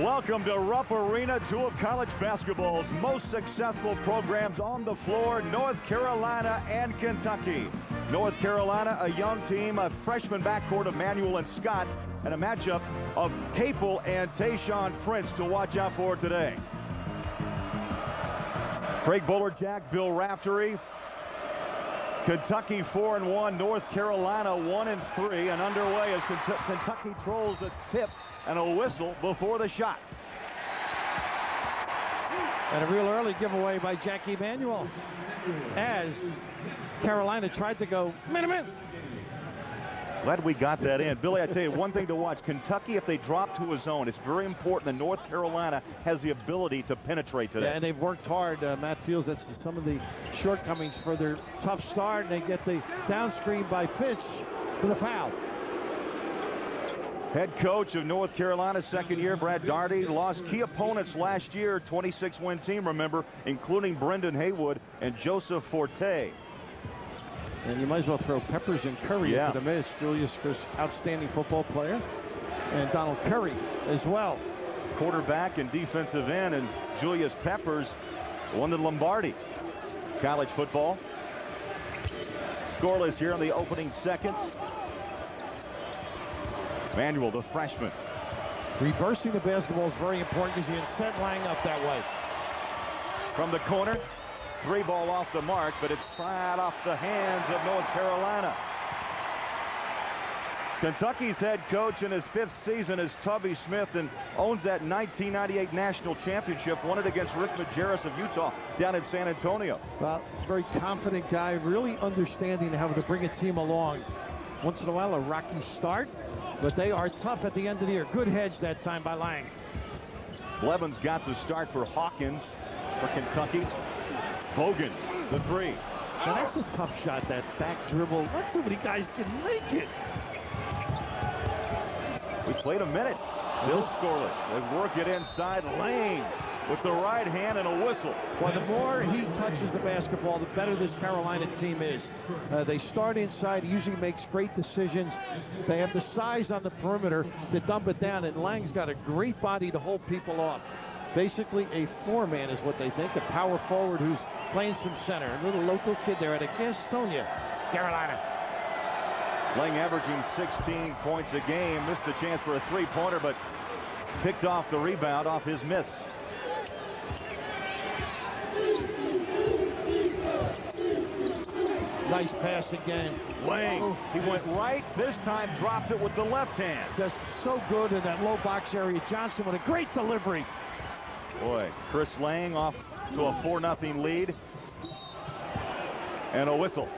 Welcome to Rupp Arena, two of college basketball's most successful programs on the floor, North Carolina and Kentucky. North Carolina, a young team, a freshman backcourt of Manuel and Scott, and a matchup of Capel and Tayshaun Prince to watch out for today. Craig Bolerjack, Bill Raftery. Kentucky 4-1, North Carolina 1-3, and underway as Kentucky trolls a tip and a whistle before the shot. And a real early giveaway by Jack Emanuel as Carolina tried to go minute. Glad we got that in. Billy, I tell you, one thing to watch. Kentucky, if they drop to a zone, it's very important that North Carolina has the ability to penetrate today. Yeah, and they've worked hard. Matt feels that's some of the shortcomings for their tough start, and they get the down screen by Finch for the foul. Head coach of North Carolina, second year, Brad Daugherty, lost key opponents last year, 26-win team, remember, including Brendan Haywood and Joseph Forte. And you might as well throw Peppers and Curry into the mix. Julius Chris, outstanding football player, and Donald Curry as well. Quarterback and defensive end, and Julius Peppers won the Lombardi. College football. Scoreless here in the opening seconds. Manuel, the freshman. Reversing the basketball is very important because you incent Lang up that way. From the corner, three ball off the mark, but it's right off the hands of North Carolina. Kentucky's head coach in his 5th season is Tubby Smith and owns that 1998 national championship, won it against Rick Majerus of Utah down in San Antonio. Well, very confident guy, really understanding how to bring a team along. Once in a while, a rocky start, but they are tough at the end of the year. Good hedge that time by Lang. Blevins got the start for Hawkins for Kentucky. Bogan, the three. Now that's a tough shot, that back dribble. Not so many guys can make it. We played a minute. Still scoreless. They work it inside. Lane with the right hand and a whistle. Well, the more he touches the basketball, the better this Carolina team is. They start inside. He usually makes great decisions. They have the size on the perimeter to dump it down, and Lang's got a great body to hold people off. Basically a four-man is what they think, a power forward who's playing some center. A little local kid there out of Gastonia, Carolina. Lang averaging 16 points a game. Missed a chance for a three-pointer, but picked off the rebound off his miss. Nice pass again. Lang, he went right. This time drops it with the left hand. Just so good in that low box area. Johnson with a great delivery. Boy, Chris Lang off to a 4-0 lead. And a whistle.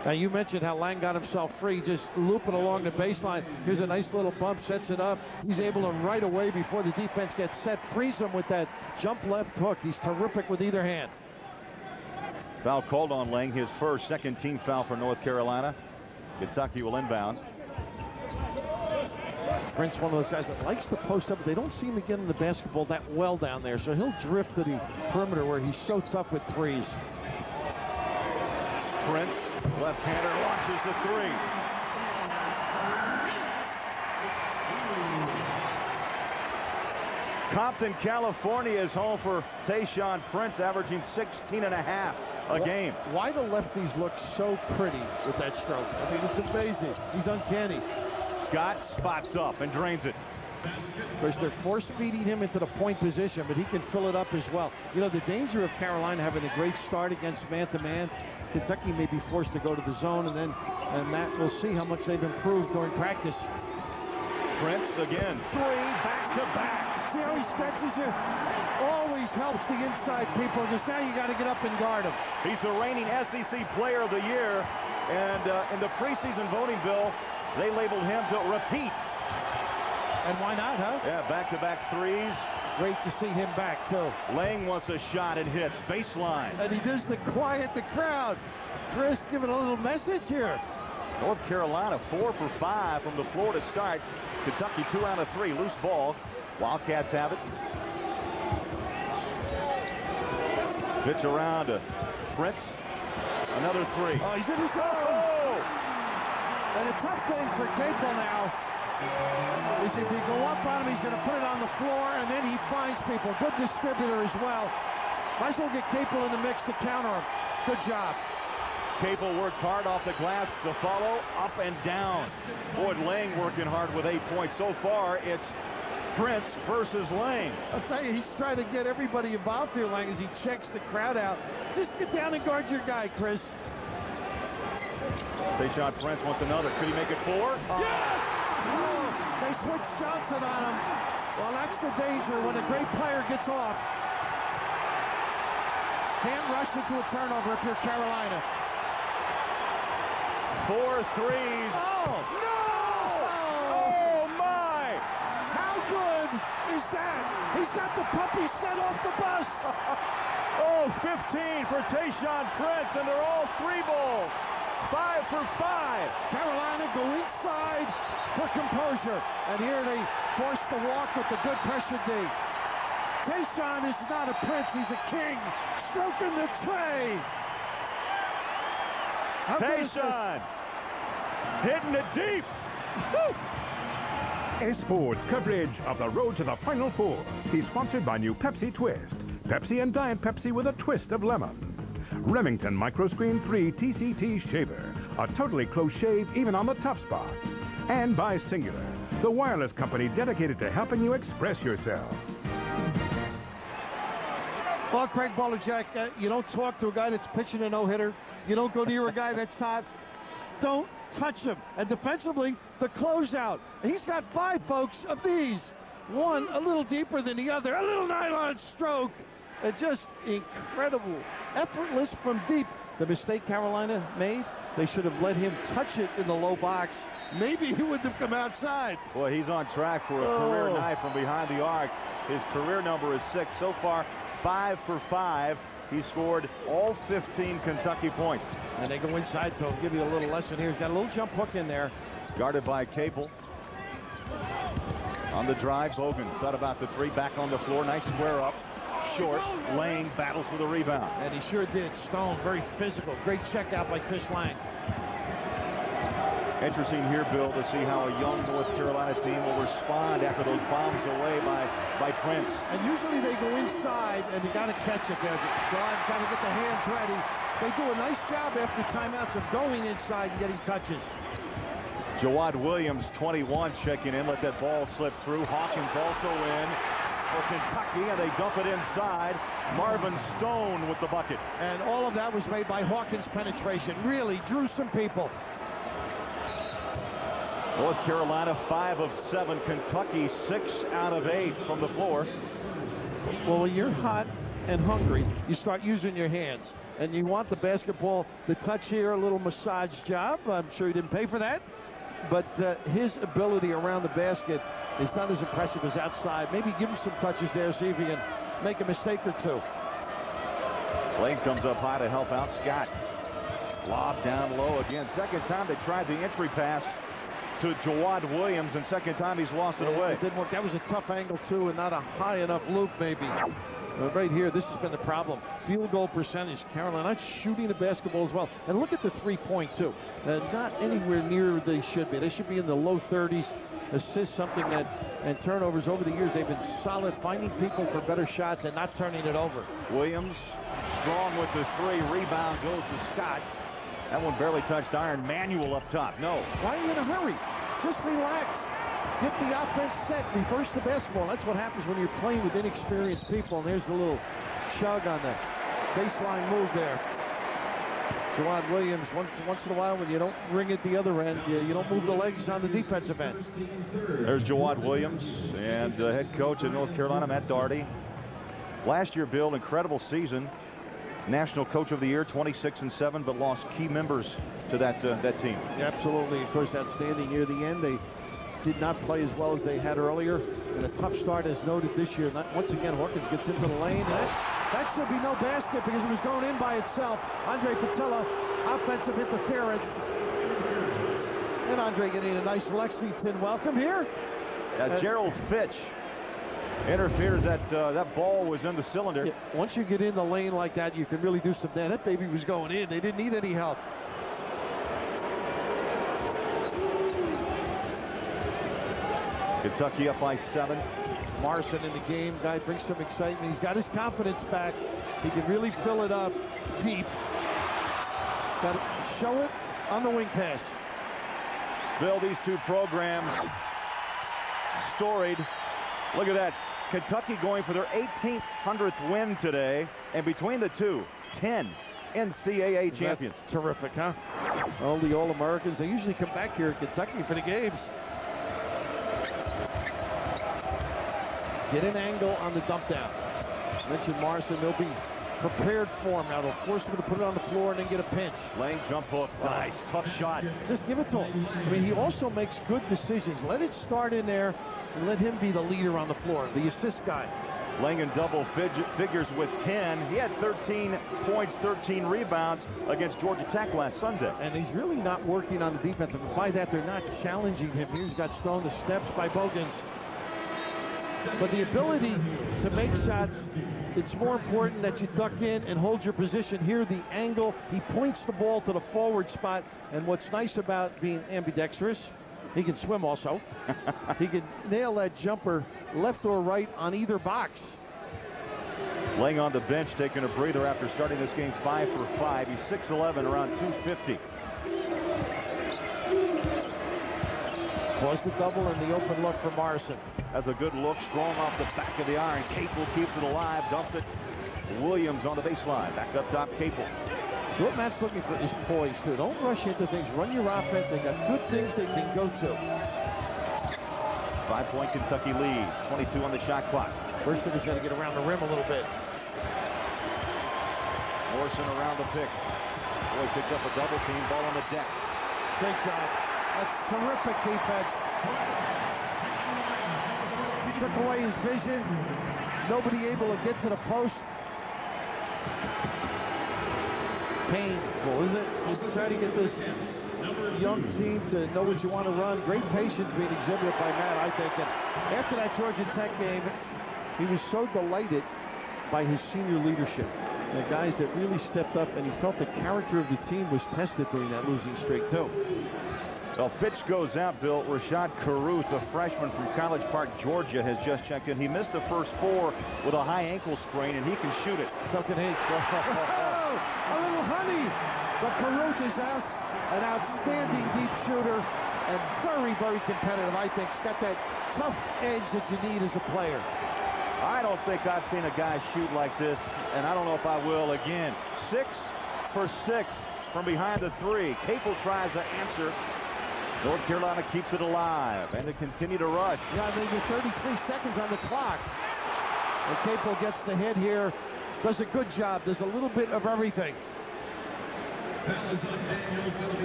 Now, you mentioned how Lang got himself free, just looping along the baseline. Here's a nice little bump, sets it up. He's able to right away before the defense gets set, freeze him with that jump left hook. He's terrific with either hand. Foul called on Lang, his first, second team foul for North Carolina. Kentucky will inbound. Prince, one of those guys that likes to post up, but they don't seem to get in the basketball that well down there, so he'll drift to the perimeter where he's so tough with threes. Prince, left-hander, launches the three. Compton, California is home for Tayshaun Prince, averaging 16.5 a game. Why the lefties look so pretty with that stroke? I mean, it's amazing. He's uncanny. Scott spots up and drains it. Of course, they're force-feeding him into the point position, but he can fill it up as well. You know, the danger of Carolina having a great start against man-to-man, Kentucky may be forced to go to the zone, and Matt will see how much they've improved during practice. Prince again. Three back-to-back. See how he stretches it? Always helps the inside people, because now you got to get up and guard him. He's the reigning SEC Player of the Year, and in the preseason voting, Bill, they labeled him to repeat. And why not, huh? Yeah, back-to-back threes. Great to see him back, too. Lang wants a shot and hit. Baseline. And he does the quiet the crowd. Chris giving a little message here. North Carolina 4 for 5 from the floor to start. Kentucky 2 out of 3. Loose ball. Wildcats have it. Pitch around to Prince. Another three. Oh, he's in his own. And a tough thing for Capel now. is if you go up on him, he's going to put it on the floor, and then he finds people. Good distributor as well. Might as well get Capel in the mix to counter him. Good job. Capel works hard off the glass to follow, up and down. Boyd Lang working hard with 8 points. So far, it's Prince versus Lang. I'll tell you, he's trying to get everybody involved here, Lang, as he checks the crowd out. Just get down and guard your guy, Chris. Tayshaun Prince wants another. Could he make it 4? Yes! Oh, they switch Johnson on him. Well, that's the danger when a great player gets off. Can't rush into a turnover if you're Carolina. 4 threes. Oh, no! Oh, my! How good is that? He's got the puppy set off the bus. Oh, 15 for Tayshaun Prince, and they're all 3 balls. 5 for 5. Carolina go inside for composure. And here they force the walk with the good pressure D. Tayshaun is not a prince, he's a king. Stroking the tray. Tayshaun hitting it deep. S-Sports coverage of the road to the Final Four is sponsored by new Pepsi Twist. Pepsi and Diet Pepsi with a twist of lemon. Remington Microscreen 3 TCT Shaver. A totally close shave even on the tough spots. And by Singular, the wireless company dedicated to helping you express yourself. Well, Craig Bolerjack, you don't talk to a guy that's pitching a no-hitter. You don't go near a guy that's hot. Don't touch him. And defensively, the closeout. He's got 5, folks, of these. One a little deeper than the other. A little nylon stroke. It's just incredible. Effortless from deep. The mistake Carolina made, they should have let him touch it in the low box. Maybe he wouldn't have come outside. Boy, he's on track for a career night from behind the arc. His career number is 6. So far, 5 for 5. He scored all 15 Kentucky points. And they go inside, so I'll give you a little lesson here. He's got a little jump hook in there. Guarded by Capel. On the drive, Bogan thought about the 3, back on the floor. Nice square up. Short. Lang battles for the rebound. And he sure did. Stone, very physical. Great check out by Chris Lang. Interesting here, Bill, to see how a young North Carolina team will respond after those bombs away by Prince. And usually they go inside, and you got to catch it there. Got to get the hands ready. They do a nice job after timeouts of going inside and getting touches. Jawad Williams, 21, checking in. Let that ball slip through. Hawkins also in for Kentucky, and they dump it inside. Marvin Stone with the bucket. And all of that was made by Hawkins' penetration. Really drew some people. North Carolina 5 of 7. Kentucky 6 out of 8 from the floor. Well, when you're hot and hungry, you start using your hands. And you want the basketball, the touch here, a little massage job. I'm sure he didn't pay for that. But his ability around the basket is not as impressive as outside. Maybe give him some touches there, see if he can make a mistake or 2. Lane comes up high to help out Scott. Lob down low again. Second time they tried the entry pass to Jawad Williams, and second time he's lost it away. It didn't work. That was a tough angle, too, and not a high enough loop, maybe. But right here, this has been the problem. Field goal percentage. Carolina not shooting the basketball as well. And look at the three-point, too. Not anywhere near they should be. They should be in the low 30s. Assists, something that, and turnovers over the years, they've been solid, finding people for better shots and not turning it over. Williams, strong with the 3. Rebound goes to Scott. That one barely touched iron. Manuel up top. No. Why are you in a hurry? Just relax. Get the offense set. Reverse the basketball. That's what happens when you're playing with inexperienced people. And there's the little chug on the baseline move there. Jawad Williams, once in a while, when you don't ring it the other end, you don't move the legs on the defensive end. There's Jawad Williams and head coach of North Carolina, Matt Doherty. Last year, Bill, incredible season. National Coach of the Year, 26-7, but lost key members to that team. Absolutely. Of course, outstanding near the end. They did not play as well as they had earlier. And a tough start, as noted this year. Once again, Hawkins gets into the lane. And that should be no basket because it was going in by itself. Andre Patilla, offensive interference. And Andre getting a nice Lexington welcome here. Gerald Fitch interferes. That ball was in the cylinder. Yeah, once you get in the lane like that, you can really do some damage. That baby was going in. They didn't need any help. Kentucky up by 7. Marson in the game. Guy brings some excitement. He's got his confidence back. He can really fill it up deep. Got to show it on the wing pass. Bill, these two programs storied. Look at that. Kentucky going for their 1800th win today. And between the two, 10 NCAA champions. Terrific, huh? All the All-Americans, they usually come back here at Kentucky for the games. Get an angle on the dump down. Mentioned Marson, they'll be prepared for him. Now they'll force him to put it on the floor and then get a pinch. Lang jump hook. Nice, tough shot. Just give it to him. I mean, he also makes good decisions. Let it start in there and let him be the leader on the floor, the assist guy. Langen double figures with 10. He had 13 points, 13 rebounds against Georgia Tech last Sunday. And he's really not working on the defense. And by that, they're not challenging him. He's got thrown the steps by Bogans. But the ability to make shots, it's more important that you duck in and hold your position. Here, the angle, he points the ball to the forward spot. And what's nice about being ambidextrous, he can swim also. He can nail that jumper left or right on either box. Lang on the bench, taking a breather after starting this game 5 for 5. He's 6'11", around 250. Was the double and the open look for Marson. Has a good look, strong off the back of the iron. Capel keeps it alive, dumps it. Williams on the baseline, back up top, Capel. What Matt's looking for is poise, too. Don't rush into things. Run your offense. They got good things they can go to. 5-point Kentucky lead. 22 on the shot clock. First thing is got to get around the rim a little bit. Morrison around the pick. Boy picked up a double team. Ball on the deck. Great job. That's terrific defense. Took away his vision. Nobody able to get to the post. Painful, isn't it? Just trying to get this young team to know what you want to run. Great patience being exhibited by Matt, I think. And after that Georgia Tech game, he was so delighted by his senior leadership. The guys that really stepped up, and he felt the character of the team was tested during that losing streak, too. Well, pitch goes out, Bill. Rashad Caruth, a freshman from College Park, Georgia, has just checked in. He missed the first 4 with a high ankle sprain, and he can shoot it. So can he. A little honey. But Caruth is an outstanding deep shooter and very, very competitive. I think he's got that tough edge that you need as a player. I don't think I've seen a guy shoot like this, and I don't know if I will again. 6 for 6 from behind the 3. Capel tries to answer. North Carolina keeps it alive, and they continue to rush. Yeah, I mean, you're 33 seconds on the clock. And Capel gets the hit here, does a good job, does a little bit of everything.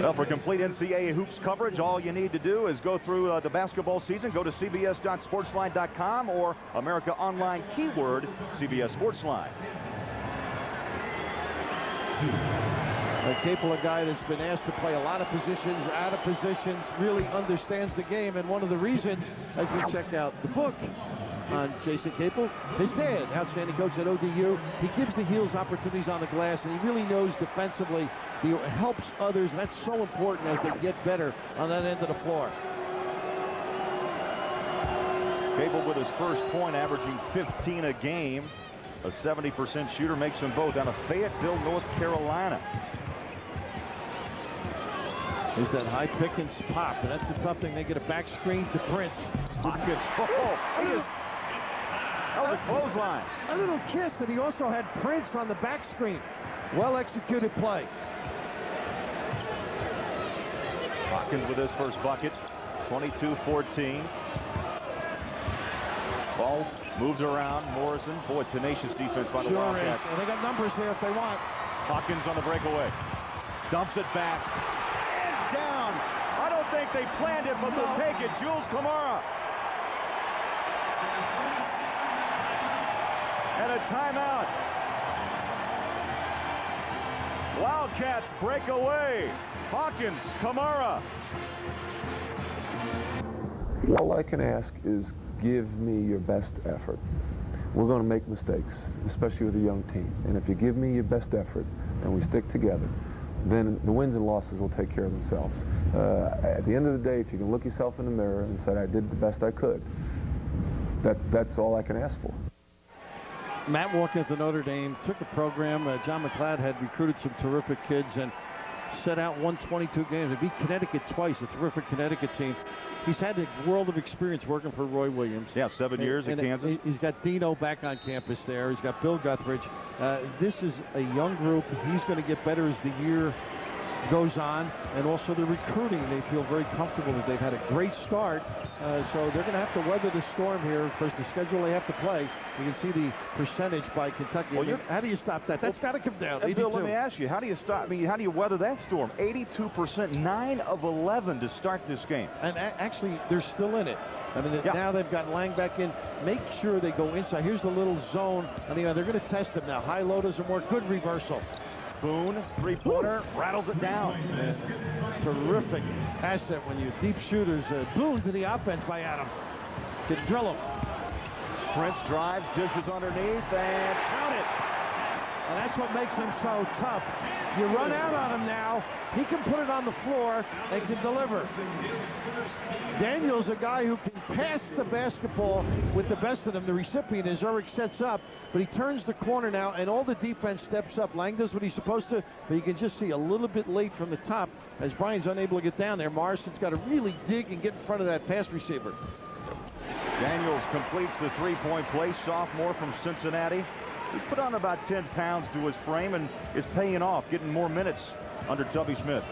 Well, for complete NCAA hoops coverage, all you need to do is go through the basketball season. Go to cbs.sportsline.com or America Online keyword CBS Sportsline. Capel, a guy that's been asked to play a lot of positions, out of positions, really understands the game. And one of the reasons, as we check out the book on Jason Capel, his dad, outstanding coach at ODU, he gives the heels opportunities on the glass, and he really knows defensively. He helps others, and that's so important as they get better on that end of the floor. Capel with his first point, averaging 15 a game. A 70% shooter makes them both out of Fayetteville, North Carolina. There's that high pick and pop, and that's the tough thing. They get a back screen to Prince. That was a clothesline. A little kiss, and he also had Prince on the back screen. Well executed play. Hawkins with his first bucket, 22-14. Ball moves around. Morrison, boy, tenacious defense by the Wildcats. Well, they got numbers here if they want. Hawkins on the breakaway. Dumps it back. And down. I don't think they planned it, but they'll take it. Jules Kamara. And a timeout. Wildcats break away. Hawkins, Kamara. All I can ask is give me your best effort. We're going to make mistakes, especially with a young team. And if you give me your best effort and we stick together, then the wins and losses will take care of themselves. At the end of the day, if you can look yourself in the mirror and say, I did the best I could, that's all I can ask for. Matt Walker at the Notre Dame took a program. John McLeod had recruited some terrific kids and set out 122 games. They beat Connecticut twice, a terrific Connecticut team. He's had a world of experience working for Roy Williams. Yeah, 7 years at Kansas. He's got Dino back on campus there. He's got Bill Guthridge. This is a young group. He's going to get better as the year goes on, and also the recruiting. They feel very comfortable that they've had a great start, so they're going to have to weather the storm here. Of course, the schedule they have to play, you can see the percentage by Kentucky. Well, how do you stop that? That's got to come down. Bill, let me ask you, how do you stop? I mean, how do you weather that storm? 82%, 9 of 11 to start this game. And actually, they're still in it. I mean, now they've got Lang back in. Make sure they go inside. Here's the little zone. I mean, they're going to test them now. High-low doesn't work. Good reversal. Boone, three-pointer, rattles it down. Terrific asset when you deep shooters. Boone to the offense by Adam. Can drill him. Prince drives, dishes underneath, and count it. And that's what makes him so tough. You run out on him now, he can put it on the floor and can deliver. Daniel's a guy who can pass the basketball with the best of them. The recipient is Eric sets up, but he turns the corner now, and all the defense steps up. Lang does what he's supposed to, but you can just see a little bit late from the top as Brian's unable to get down there. Morrison's got to really dig and get in front of that pass receiver. Daniels completes the three-point play, sophomore from Cincinnati. He's put on about 10 pounds to his frame and is paying off, getting more minutes under Tubby Smith.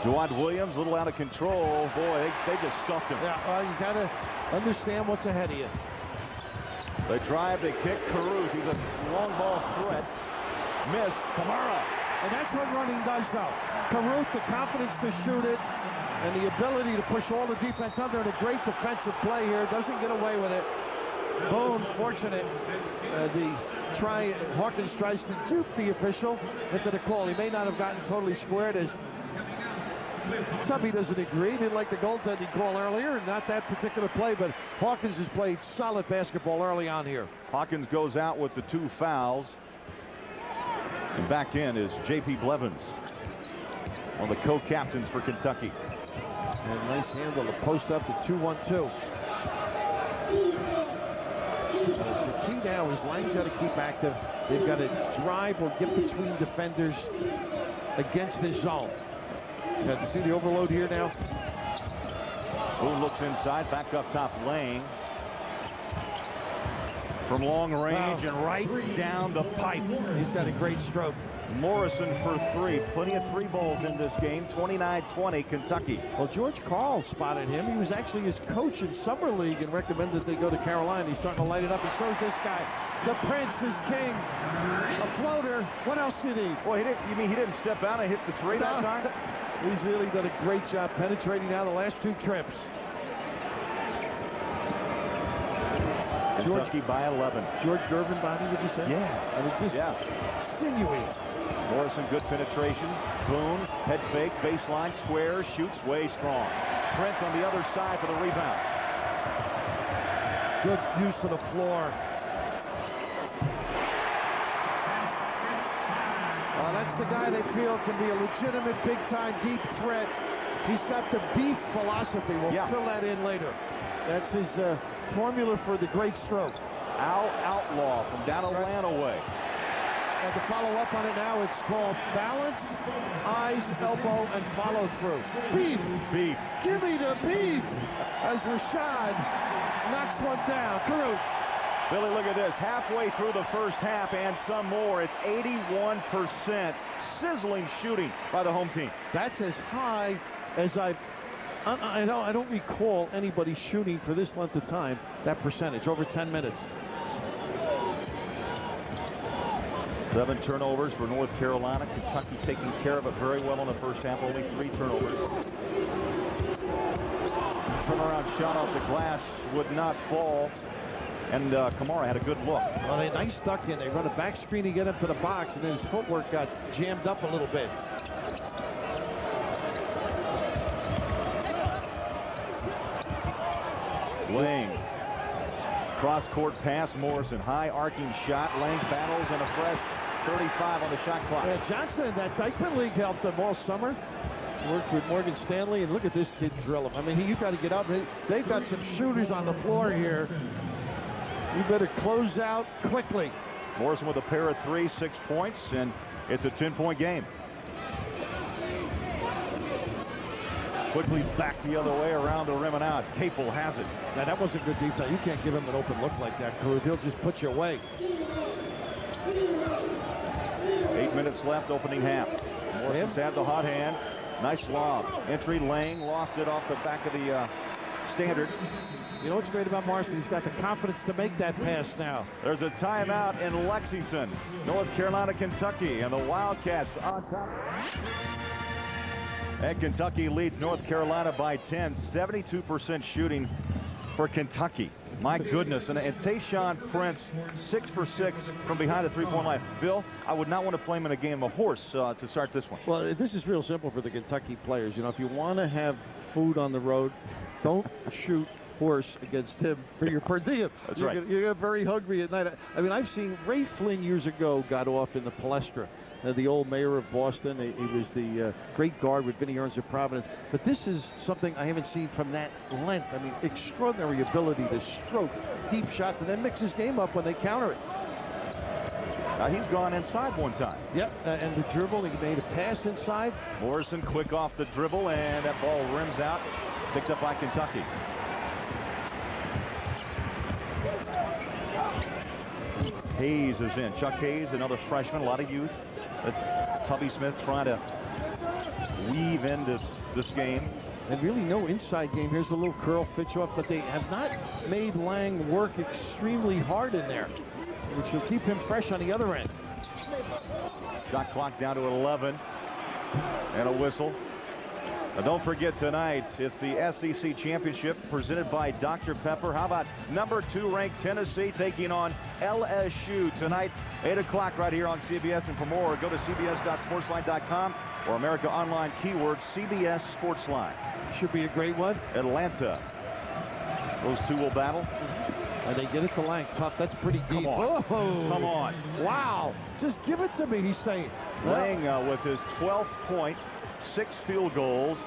Dwight Williams, a little out of control. Boy, they just stuffed him. Yeah, well, you got to understand what's ahead of you. They drive, they kick. Caruth, he's a long ball threat. Missed. Kamara. And that's what running does, though. Caruth, the confidence to shoot it, and the ability to push all the defense under, and a great defensive play here. Doesn't get away with it. Boone, fortunate. Hawkins tries to dupe the official into the call. He may not have gotten totally squared as Subby doesn't agree. He didn't like the goaltending call earlier, and not that particular play, but Hawkins has played solid basketball early on here. Hawkins goes out with the 2 fouls. And back in is J.P. Blevins, one of the co-captains for Kentucky. And nice handle to post up to 2-1-2. The key now is Lang's got to keep active. They've got to drive or get between defenders against this zone. You have to see the overload here now. Boone looks inside, back up top, Lang. From long range and right down the pipe. He's got a great stroke. Morrison for 3. Plenty of 3 balls in this game. 29-20 Kentucky. Well, George Karl spotted him. He was actually his coach in Summer League and recommended they go to Carolina. He's starting to light it up, and so is this guy. The Prince is king. A floater. What else do you need? Well, you mean he didn't step out and hit the 3 that time? He's really done a great job penetrating now the last 2 trips. Kentucky by 11. George Gervin body, would you say? Yeah. And it's just sinewy. Morrison, good penetration. Boone, head fake, baseline, square, shoots way strong. Prince on the other side for the rebound. Good use of the floor. That's the guy they feel can be a legitimate big-time deep threat. He's got the beef philosophy. We'll fill that in later. That's his formula for the great stroke. Al Outlaw from down Atlanta way. And to follow up on it now, it's called balance, eyes, elbow, and follow through. Beef. Beef. Give me the beef. As Rashad knocks one down. Caruth. Billy, look at this. Halfway through the first half and some more. It's 81%. Sizzling shooting by the home team. That's as high as I don't recall anybody shooting for this length of time, that percentage, over 10 minutes. 7 turnovers for North Carolina. Kentucky taking care of it very well in the first half. Only 3 turnovers. Turnaround shot off the glass would not fall. And Kamara had a good look. Well, they nice duck in. They run a back screen to get him to the box, and his footwork got jammed up a little bit. Lang. Cross-court pass. Morrison. High arcing shot. Lang battles and a fresh 35 on the shot clock. Yeah, Johnson, that Dykeman League helped them all summer. Worked with Morgan Stanley, and look at this kid drill him. I mean, you've got to get up. They've got some shooters on the floor here. You better close out quickly. Morrison with a pair of 3, 6 points, and it's a 10-point game. Quickly back the other way around the rim and out. Capel has it. Now, that wasn't good defense. You can't give him an open look like that, Cruz. He'll just put you away. 8 minutes left, opening half. Morrison's had the hot hand. Nice lob. Entry, Lang lost it off the back of the standard. You know what's great about Morrison? He's got the confidence to make that pass now. There's a timeout in Lexington, North Carolina, Kentucky, and the Wildcats on top. And Kentucky leads North Carolina by 10, 72% shooting for Kentucky. My goodness, and Tayshaun Prince, 6 for 6 from behind the three-point line. Bill, I would not want to play him in a game of horse to start this one. Well, this is real simple for the Kentucky players. You know, if you want to have food on the road, don't shoot horse against him for your per diem. That's right. You're very hungry at night. I mean, I've seen Ray Flynn years ago got off in the Palestra. The old mayor of Boston. He was the great guard with Vinnie Earns of Providence. But this is something I haven't seen from that length. I mean, extraordinary ability to stroke deep shots and then mix his game up when they counter it. He's gone inside one time. Yep, and the dribble, he made a pass inside. Morrison quick off the dribble, and that ball rims out. Picked up by Kentucky. Hayes is in. Chuck Hayes, another freshman, a lot of youth. Tubby Smith trying to weave in this game. And really no inside game. Here's a little curl pitch off, but they have not made Lang work extremely hard in there, which will keep him fresh on the other end. Shot clock down to 11, and a whistle. Now don't forget tonight, it's the SEC Championship presented by Dr. Pepper. How about number 2 ranked Tennessee taking on LSU tonight, 8 o'clock right here on CBS. And for more, go to cbs.sportsline.com or America Online keyword CBS Sportsline. Should be a great one. Atlanta. Those two will battle. And they get it to Lang. Tough. That's pretty deep. Come on. Oh. Come on. Wow. Just give it to me, he's saying. Lang with his 12th point. 6 field goals.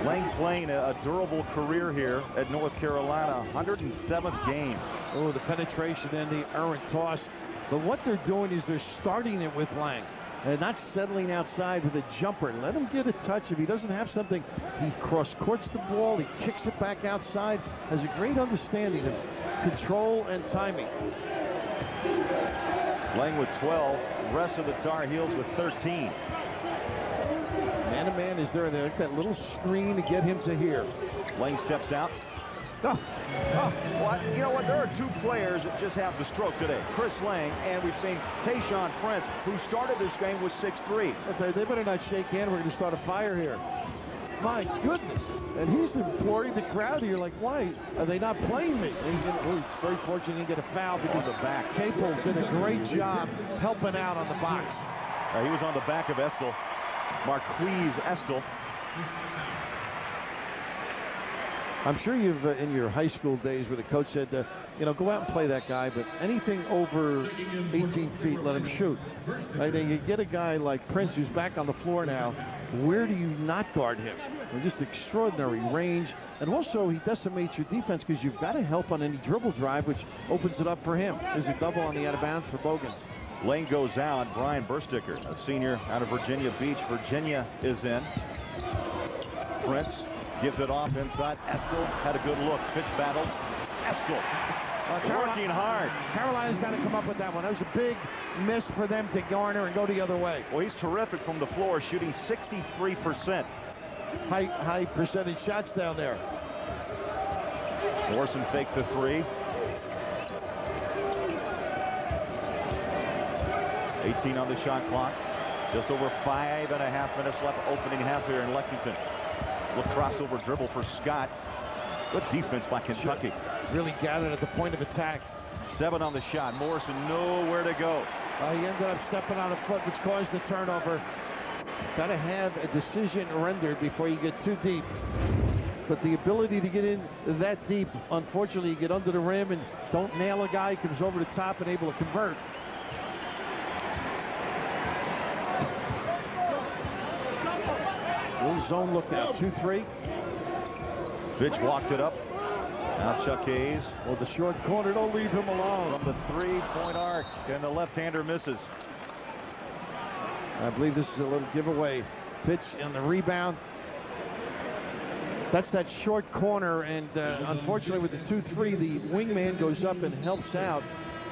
Lang playing a durable career here at North Carolina. 107th game. Oh, the penetration and the errant toss. But what they're doing is they're starting it with Lang. And not settling outside with a jumper. Let him get a touch. If he doesn't have something, he cross-courts the ball. He kicks it back outside. Has a great understanding of control and timing. Lang with 12. The rest of the Tar Heels with 13. Man-to-man is there, and there's that little screen to get him to here. Lang steps out. Well, you know what? There are 2 players that just have the stroke today. Chris Lang, and we've seen Tayshaun Prince, who started this game with 6'3". Okay, they better not shake hands. We're going to start a fire here. My goodness. And he's imploring the crowd here, like, why are they not playing me? And he's very fortunate he didn't get a foul because the back. Capel did a great job helping out on the box. He was on the back of Estill. Marquise Estill. I'm sure you've, in your high school days, where the coach said, you know, go out and play that guy, but anything over 18 feet, let him shoot. Right? And you get a guy like Prince, who's back on the floor now. Where do you not guard him? And just extraordinary range. And also, he decimates your defense because you've got to help on any dribble drive, which opens it up for him. There's a double on the out of bounds for Bogans. Lane goes out. Brian Bursticker, a senior out of Virginia Beach. Virginia is in. Prince gives it off inside. Estill had a good look. Pitch battle. Estill working hard. Carolina's got to come up with that one. That was a big miss for them to garner and go the other way. Well, he's terrific from the floor, shooting 63%. High percentage shots down there. Morrison faked the 3. 18 on the shot clock. Just over 5.5 minutes left, opening half here in Lexington. Little crossover dribble for Scott. Good defense by Kentucky. Really gathered at the point of attack. 7 on the shot. Morrison nowhere to go. He ended up stepping on a foot, which caused the turnover. Got to have a decision rendered before you get too deep. But the ability to get in that deep, unfortunately, you get under the rim and don't nail a guy, comes over the top and able to convert. Little zone look now. 2-3. Fitch walked it up. Now Chuck Hayes. Well, the short corner, don't leave him alone. From the three-point arc, and the left-hander misses. I believe this is a little giveaway. Pitch and the rebound. That's that short corner, and unfortunately with the 2-3, the wingman goes up and helps out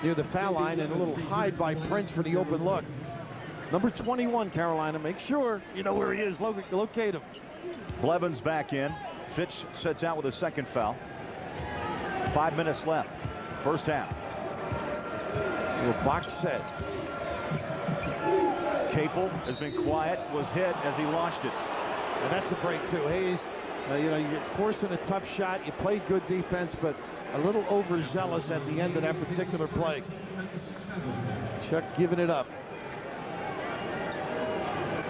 near the foul line, and a little hide by Prince for the open look. Number 21, Carolina. Make sure you know where he is. Locate him. Blevins back in. Fitch sets out with a second foul. 5 minutes left. First half. Little box set. Capel has been quiet, was hit as he launched it. And that's a break, too. Hayes, you know, you're forcing a tough shot. You played good defense, but a little overzealous at the end of that particular play. Chuck giving it up.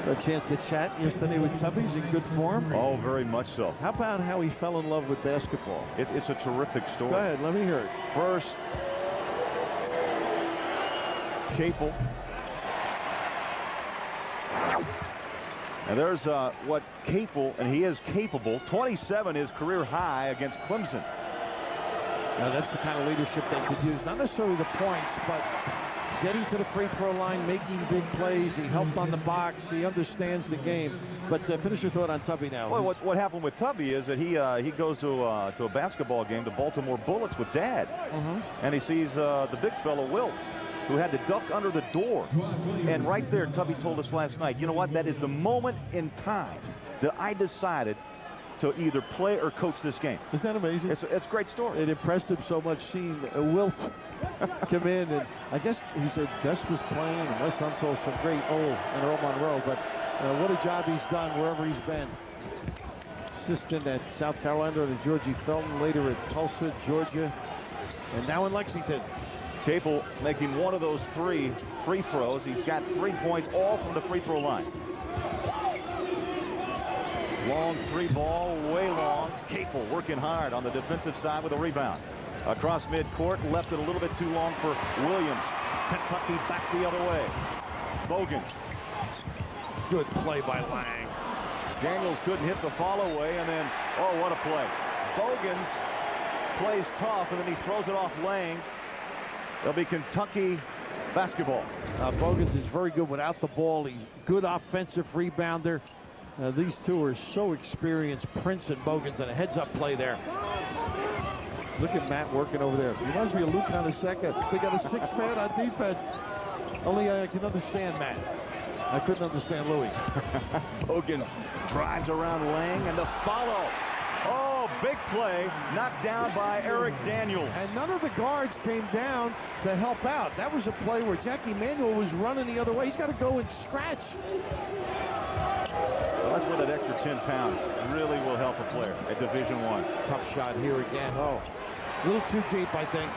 A chance to chat yesterday with Tubby. He's in good form. Oh, very much so. How about how he fell in love with basketball? It's a terrific story. Go ahead, let me hear it. First, Capel. And there's what Capel, and he is capable. 27 is career high against Clemson. Now that's the kind of leadership they could use. Not necessarily the points, but getting to the free throw line, making big plays. He helped on the box. He understands the game. But finish your thought on Tubby now. Well, what happened with Tubby is that he goes to a basketball game, the Baltimore Bullets, with Dad. And he sees the big fellow, Wilt, who had to duck under the door. And right there, Tubby told us last night, you know what, that is the moment in time that I decided to either play or coach this game. Isn't that amazing? It's a great story. It impressed him so much seeing Wilt come in, and I guess he said Gus was playing, and Wes Unseld, some great old in Earl Monroe, but what a job he's done wherever he's been. Assistant at South Carolina under Georgie Felton, later at Tulsa, Georgia, and now in Lexington. Capel making one of those three free throws. He's got 3 points, all from the free throw line. Long three ball, way long. Capel working hard on the defensive side with a rebound. Across midcourt, left it a little bit too long for Williams. Kentucky back the other way. Bogan. Good play by Lang. Daniels couldn't hit the follow away, and then, oh, what a play. Bogan plays tough, and then he throws it off Lang. It'll be Kentucky basketball. Bogans is very good without the ball. He's good offensive rebounder. These two are so experienced, Prince and Bogans, and a heads-up play there. Look at Matt working over there. He reminds me of Luke on the second. They got a six-man on defense. Only I can understand Matt. I couldn't understand Louis. Bogan drives around Lang, and the follow. Oh, big play, knocked down by Eric Daniels. And none of the guards came down to help out. That was a play where Jackie Manuel was running the other way. He's got to go and scratch. Well, that's where that extra 10 pounds really will help a player at Division I. Tough shot here again. Oh, a little too deep, I think.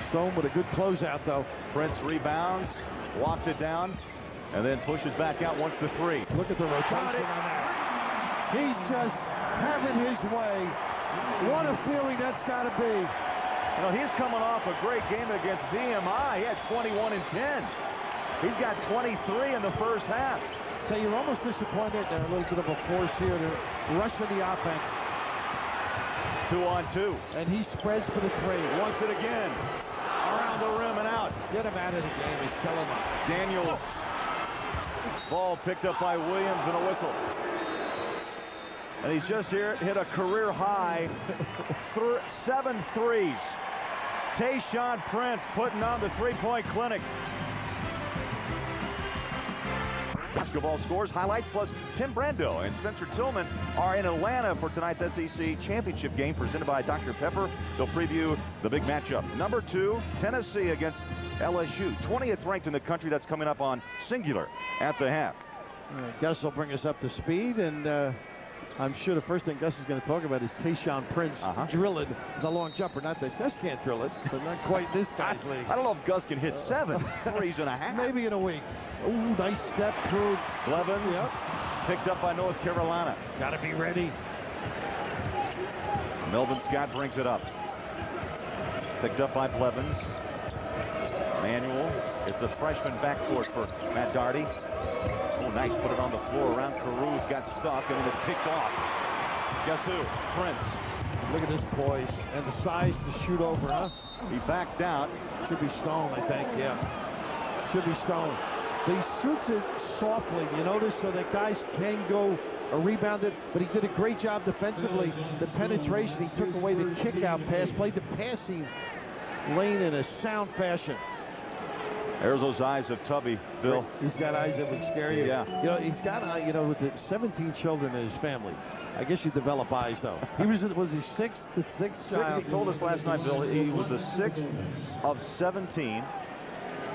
Stone with a good closeout, though. Prince rebounds, walks it down, and then pushes back out once the three. Look at the rotation on that. He's just having his way. What a feeling that's got to be. You know, he's coming off a great game against VMI. He had 21 and 10. He's got 23 in the first half. So you're almost disappointed. A little bit of a force here to rush for the offense. 2-on-2. And he spreads for the three. Wants it again. Around the rim and out. Get him out of the game. He's killing him. Daniels. Ball picked up by Williams and a whistle. And he's just here hit a career high 7 threes. Tayshaun Prince putting on the three-point clinic. Basketball scores, highlights, plus Tim Brando and Spencer Tillman are in Atlanta for tonight's SEC championship game presented by Dr. Pepper. They'll preview the big matchup. Number 2, Tennessee against LSU. 20th ranked in the country. That's coming up on Singular at the half. Gus will bring us up to speed, and I'm sure the first thing Gus is going to talk about is Tayshaun Prince drilling the long jumper. Not that Gus can't drill it, but not quite this guy's league. I don't know if Gus can hit 7 threes and a half. Maybe in a week. Ooh, nice step through. Blevins, picked up by North Carolina. Got to be ready. Melvin Scott brings it up. Picked up by Blevins. Manuel. It's a freshman backcourt for Matt Darty. Oh, nice. Put it on the floor around Caruth. Got stuck, and then it's picked off. Guess who? Prince. Look at this poise and the size to shoot over, huh? He backed out. Should be Stone, I think, yeah. Should be Stone. But he shoots it softly, you notice, so that guys can go rebound it, but he did a great job defensively. The penetration, he took away the kick-out pass, played the passing lane in a sound fashion. There's those eyes of Tubby, Bill. He's got eyes that would scare you. Yeah. You know, he's got, you know, with the 17 children in his family. I guess you develop eyes, though. He was he sixth? The sixth child? He told us last night, Bill, he was the 6th of 17.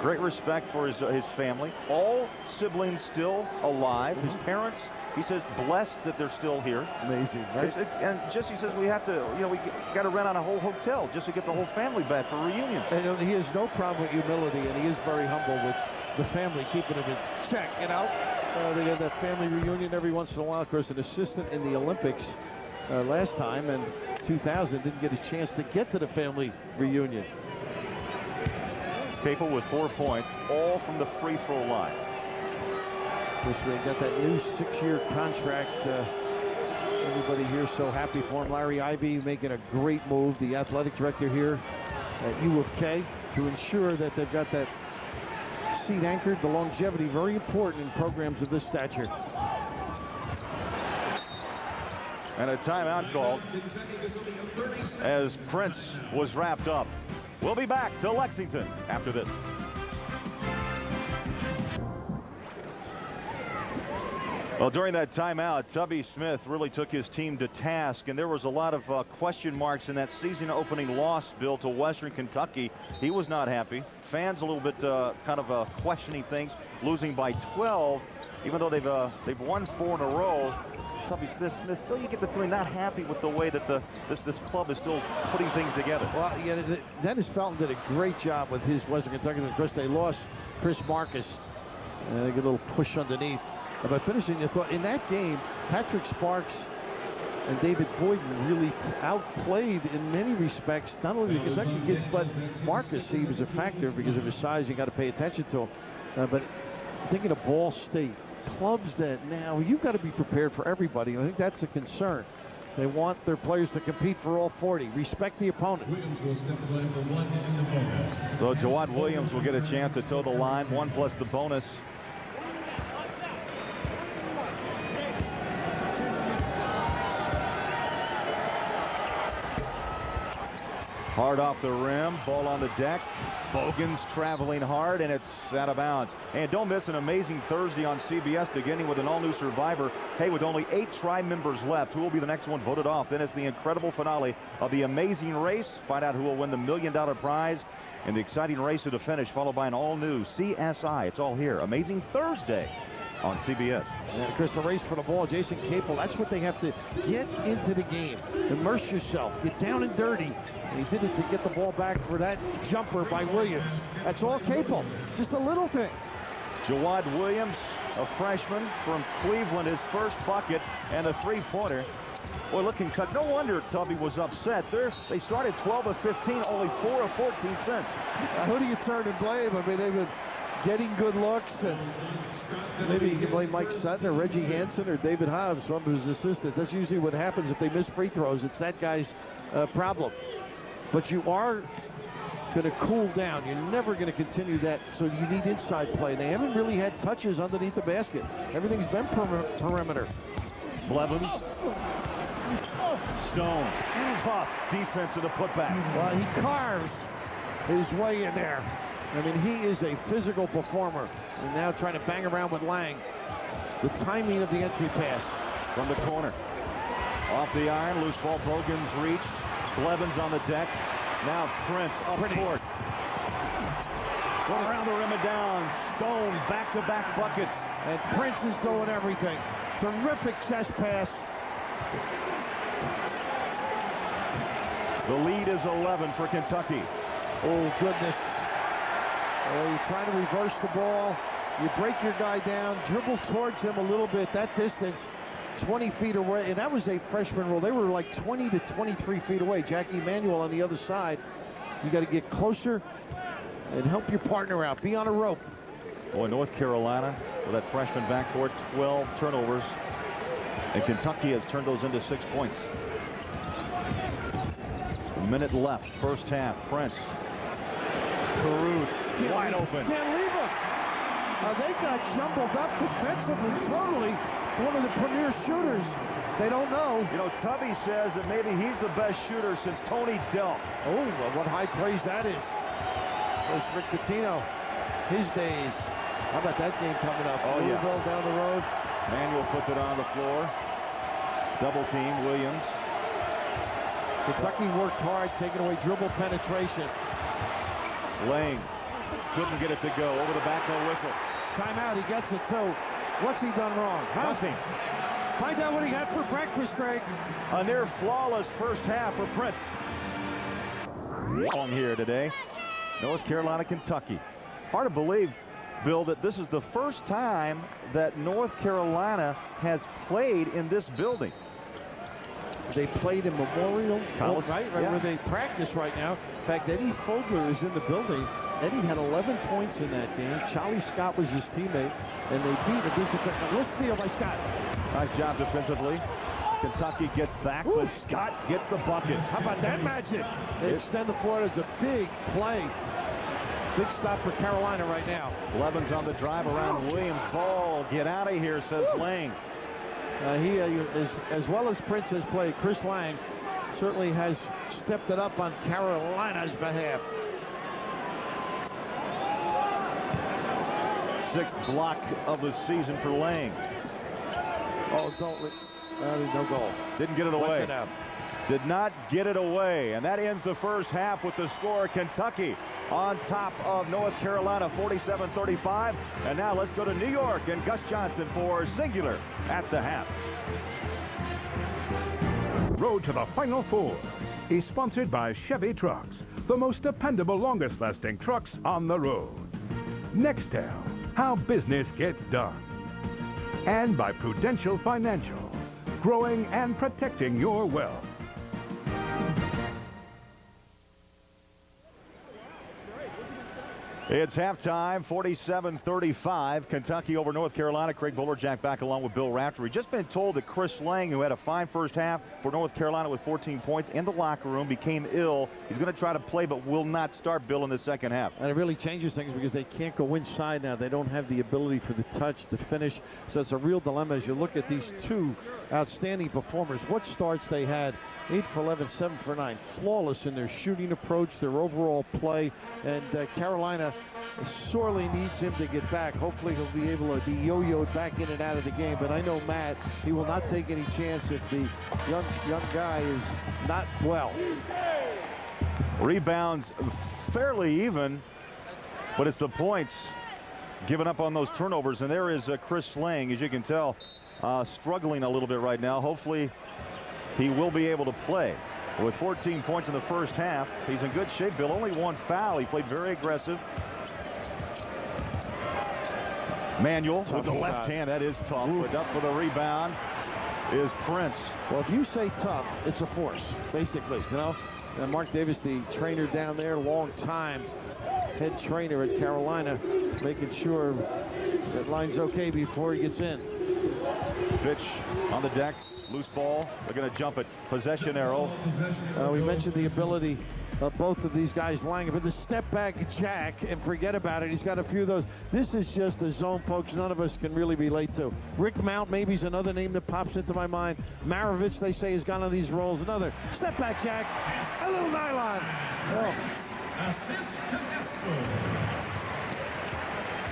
Great respect for his family. All siblings still alive. His parents, he says, blessed that they're still here. Amazing, right? And Jesse says we have to, you know, we got to rent out a whole hotel just to get the whole family back for reunions. And he has no problem with humility, and he is very humble with the family, keeping him in check, you know? They had that family reunion every once in a while. Of course, an assistant in the Olympics last time, and 2000 didn't get a chance to get to the family reunion. Capel with 4 points, all from the free throw line. Of course, they got that new 6-year contract. Everybody here so happy for him. Larry Ivey making a great move, the athletic director here at U of K, to ensure that they've got that seat anchored, the longevity, very important in programs of this stature. And a timeout called as Prince was wrapped up. We'll be back to Lexington after this. Well, during that timeout, Tubby Smith really took his team to task, and there was a lot of question marks in that season-opening loss, Bill, to Western Kentucky. He was not happy. Fans a little bit kind of questioning things, losing by 12, even though they've won 4 in a row. Tubby Smith, still you get the feeling not happy with the way that this club is still putting things together. Well, yeah, Dennis Felton did a great job with his Western Kentucky. Of course, they lost Chris Marcus. They get a little push underneath. By finishing the thought, in that game, Patrick Sparks and David Boyden really outplayed in many respects, not only the Kentucky kids, but Marcus. He was a factor because of his size. You got to pay attention to him. But thinking of Ball State, clubs that now you've got to be prepared for everybody. I think that's a concern. They want their players to compete for all 40. Respect the opponent. So Jawad Williams will get a chance to toe the line, 1 plus the bonus. Hard off the rim, ball on the deck. Bogan's traveling hard, and it's out of bounds. And don't miss an amazing Thursday on CBS, beginning with an all-new Survivor. Hey, with only 8 tribe members left, who will be the next one voted off? Then it's the incredible finale of the Amazing Race. Find out who will win the $1 million prize in the exciting race to the finish, followed by an all-new CSI. It's all here. Amazing Thursday on CBS. And of course, the race for the ball, Jason Capel, that's what they have to get into the game. Immerse yourself, get down and dirty. And he did it to get the ball back for that jumper by Williams. That's all Capel, just a little thing. Jawad Williams, a freshman from Cleveland, his first bucket and a 3-pointer. Boy, looking cut. No wonder Tubby was upset. They started 12 of 15, only 4 of 14 cents. Who do you turn and blame? I mean, they've been getting good looks, and maybe you can blame Mike Sutton or Reggie Hansen or David Hobbs, one of his assistants. That's usually what happens if they miss free throws. It's that guy's problem. But you are going to cool down. You're never going to continue that, so you need inside play. They haven't really had touches underneath the basket. Everything's been perimeter. Blevins. Stone. Tough defense of the putback. Well, he carves his way in there. I mean, he is a physical performer. And now trying to bang around with Lang. The timing of the entry pass from the corner. Off the iron, loose ball, Bogan's reached. Blevins on the deck. Now Prince up court. Going around the rim and down. Stone back-to-back buckets. And Prince is doing everything. Terrific chest pass. The lead is 11 for Kentucky. Oh, goodness. Oh, you're trying to reverse the ball. You break your guy down, dribble towards him a little bit. That distance, 20 feet away. And that was a freshman roll. They were like 20 to 23 feet away. Jackie Emanuel on the other side. You got to get closer and help your partner out. Be on a rope. Boy, North Carolina with that freshman backcourt, 12 turnovers. And Kentucky has turned those into 6 points. A minute left, first half. Prince. Caruth wide open. Can't leave him. They got jumbled up defensively totally. One of the premier shooters. They don't know. You know, Tubby says that maybe he's the best shooter since Tony Delk. Oh, well, what high praise that is. There's Rick Pitino. His days. How about that game coming up? Oh, Louisville yeah. down the road. Manuel puts it on the floor. Double team, Williams. Kentucky worked hard, taking away dribble penetration. Lang couldn't get it to go. Over the back, no whistle. Timeout, he gets it too. What's he done wrong? Nothing. Find out what he had for breakfast, Greg. A near flawless first half for Prince. On here today, North Carolina, Kentucky. Hard to believe, Bill, that this is the first time that North Carolina has played in this building. They played in Memorial College, right yeah. where they practice right now. In fact, Eddie Fogler is in the building. Eddie had 11 points in that game. Charlie Scott was his teammate, and they beat Kentucky. Little steal by Scott. Nice job defensively. Kentucky gets back, but Scott gets the bucket. How about that magic? They extend the floor. It's a big play. Big stop for Carolina right now. Levin's on the drive around Williams. Ball, get out of here, says Lang. He, as well as Prince has played, Chris Lang certainly has stepped it up on Carolina's behalf. Sixth block of the season for Lang. Oh, there's no goal. Didn't get it away. Did not get it away. And that ends the first half with the score. Kentucky on top of North Carolina, 47-35. And now let's go to New York and Gus Johnson for Singular at the half. Road to the Final Four is sponsored by Chevy Trucks, the most dependable, longest-lasting trucks on the road. Nextel, how business gets done. And by Prudential Financial, growing and protecting your wealth. It's halftime, 47-35. Kentucky over North Carolina. Craig Bolerjack back along with Bill Raftery. Just been told that Chris Lang, who had a fine first half for North Carolina with 14 points in the locker room, became ill. He's going to try to play, but will not start, Bill, in the second half. And it really changes things because they can't go inside now. They don't have the ability for the touch, the finish. So it's a real dilemma as you look at these two outstanding performers. What starts they had? 8 for 11, 7 for 9. Flawless in their shooting approach, their overall play. And Carolina sorely needs him to get back. Hopefully he'll be able to be yo-yoed back in and out of the game. But I know Matt, he will not take any chance if the young guy is not well. Rebounds fairly even, but it's the points given up on those turnovers. And there is Chris Lang, as you can tell, struggling a little bit right now. Hopefully he will be able to play. With 14 points in the first half, he's in good shape. Bill, only one foul. He played very aggressive. Manuel with the left hand. That is tough. But up for the rebound is Prince. Well, if you say tough, it's a force, basically. You know, and Mark Davis, the trainer down there, long time head trainer at Carolina, making sure that line's okay before he gets in. Pitch on the deck. Loose ball. They're going to jump it. Possession arrow. We mentioned the ability of both of these guys lying, but the step back jack, and forget about it. He's got a few of those. This is just a zone, folks, none of us can really relate to. Rick Mount maybe is another name that pops into my mind. Maravich, they say, has gone on these roles. Another step back jack. A little nylon.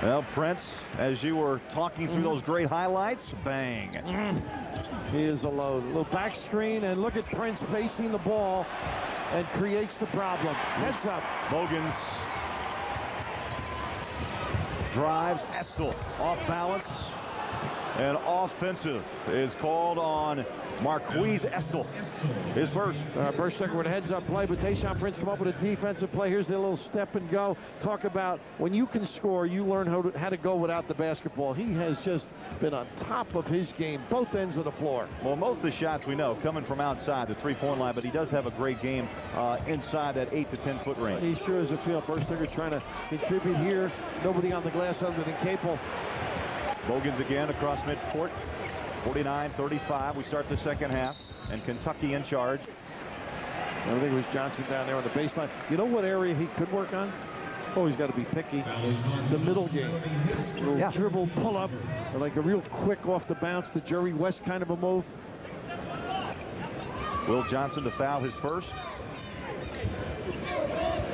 Well, Prince, as you were talking through those great highlights, bang. He is a little back screen, and look at Prince facing the ball and creates the problem. Heads up. Bogans drives. Etzel off balance. And offensive is called on Marquise Estel is first. Burstecker with a heads-up play, but Tayshaun Prince come up with a defensive play. Here's the little step and go. Talk about when you can score, you learn how to go without the basketball. He has just been on top of his game, both ends of the floor. Well, most of the shots we know coming from outside the three-point line, but he does have a great game inside that 8 to 10-foot range. He sure is a field. Burstecker trying to contribute here. Nobody on the glass other than Capel. Bogans again across midcourt. 49-35. We start the second half, and Kentucky in charge. I think it was Johnson down there on the baseline. You know what area he could work on? Oh, he's got to be picky. The middle game. Little dribble, pull up, or like a real quick off the bounce, the Jerry West kind of a move. Will Johnson to foul his first.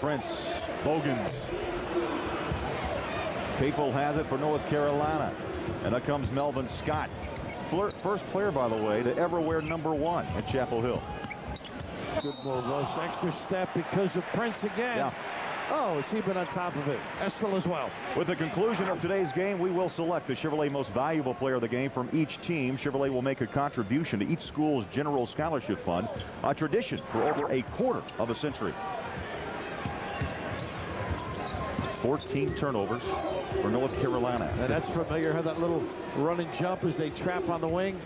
Prince, Bogans. Capel has it for North Carolina. And up comes Melvin Scott. First player, by the way, to ever wear number 1 at Chapel Hill. Good move. Those extra step because of Prince again. Yeah. Oh, has he been on top of it? Estel as well. With the conclusion of today's game, we will select the Chevrolet Most Valuable Player of the Game from each team. Chevrolet will make a contribution to each school's general scholarship fund, a tradition for over a quarter of a century. 14 turnovers for North Carolina. And that's familiar, how that little run and jump as they trap on the wing.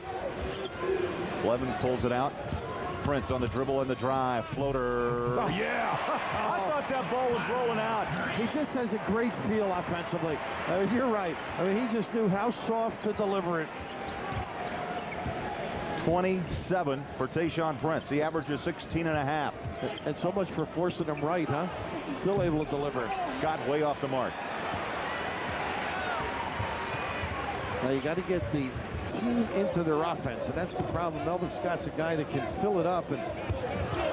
Blevins pulls it out. Prince on the dribble and the drive. Floater. Oh, yeah. I thought that ball was rolling out. He just has a great feel offensively. You're right. I mean, he just knew how soft to deliver it. 27 for Tayshaun Prince. He averages 16.5. And so much for forcing him right, huh? Still able to deliver. Scott way off the mark. Now you got to get the team into their offense, and that's the problem. Melvin Scott's a guy that can fill it up, and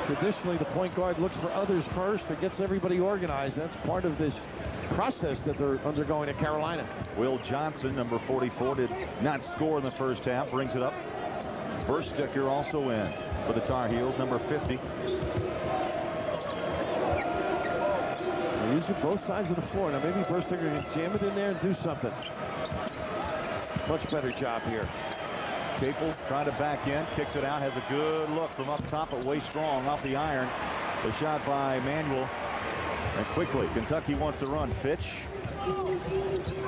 traditionally the point guard looks for others first or gets everybody organized. That's part of this process that they're undergoing at Carolina. Will Johnson, number 44, did not score in the first half. Brings it up. Burstecker also in for the Tar Heels, number 50. They're using both sides of the floor. Now maybe Burstecker can jam it in there and do something. Much better job here. Capel trying to back in, kicks it out, has a good look from up top, but way strong off the iron. The shot by Manuel. And quickly, Kentucky wants to run. Fitch.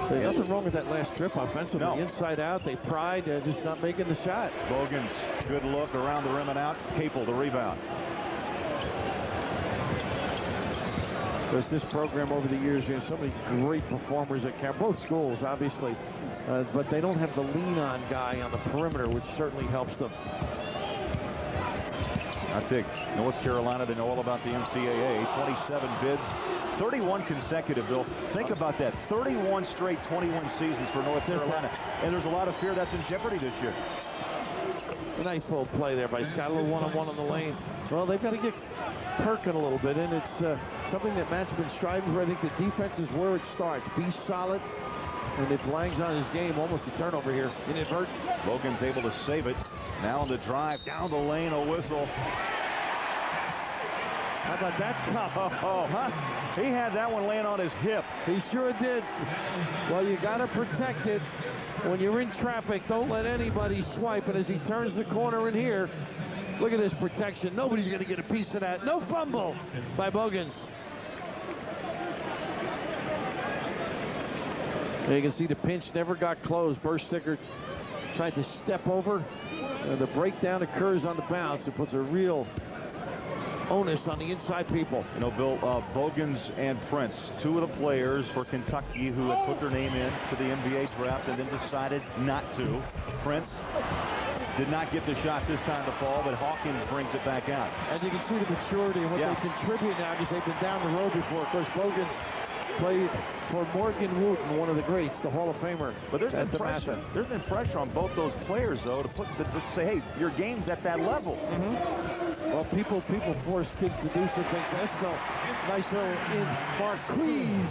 There's nothing wrong with that last trip offensively. No. Inside out, they pried, just not making the shot. Bogans, good look around the rim and out. Capel, the rebound. Because this program over the years, you have so many great performers at both schools, obviously. But they don't have the lean-on guy on the perimeter, which certainly helps them. I think North Carolina, they know all about the NCAA. 27 bids, 31 consecutive, Bill. Think about that. 31 straight 21 seasons for North Carolina. And there's a lot of fear that's in jeopardy this year. A nice little play there by Scott, a little one-on-one on the lane. Well, they've got to get perking a little bit, and it's something that Matt's been striving for. I think the defense is where it starts. Be solid. And if Lang's on his game, almost a turnover here, inadvertent. Logan's able to save it. Now on the drive, down the lane, a whistle. How about that cup? He had that one laying on his hip. He sure did. Well, you got to protect it. When you're in traffic, don't let anybody swipe. And as he turns the corner in here, look at this protection. Nobody's going to get a piece of that. No fumble by Bogans. And you can see the pinch never got closed. Burstecker tried to step over. The breakdown occurs on the bounce. It puts a real onus on the inside people. You know, Bill, Bogans and Prince, two of the players for Kentucky who had put their name in to the NBA draft and then decided not to. Prince did not get the shot this time to fall, but Hawkins brings it back out. And you can see the maturity and what they contribute now because they've been down the road before. Of course, Bogans played for Morgan Wooten, one of the greats, the Hall of Famer. But there's been pressure on both those players, though, to say, hey, your game's at that level. Well, people force kids to do some things. Estel, nice little in Marquise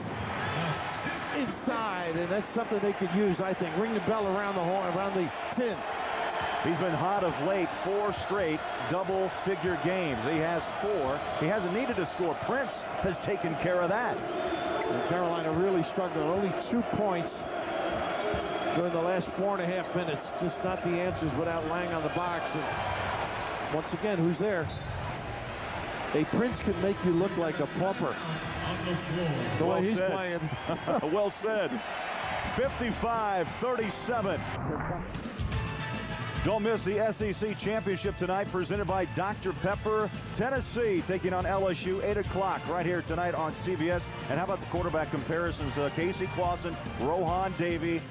inside, and that's something they could use, I think. Ring the bell around the horn, around the tin. He's been hot of late, 4 straight double-figure games. He has 4. He hasn't needed to score. Prince has taken care of that. And Carolina really struggled. Only 2 points during the last 4.5 minutes. Just not the answers without Lang on the box. And once again, who's there? A Prince can make you look like a pumper. The way he's playing. Well said. 55-37. Don't miss the SEC Championship tonight, presented by Dr. Pepper. Tennessee taking on LSU, 8 o'clock, right here tonight on CBS. And how about the quarterback comparisons? Casey Clausen, Rohan Davey.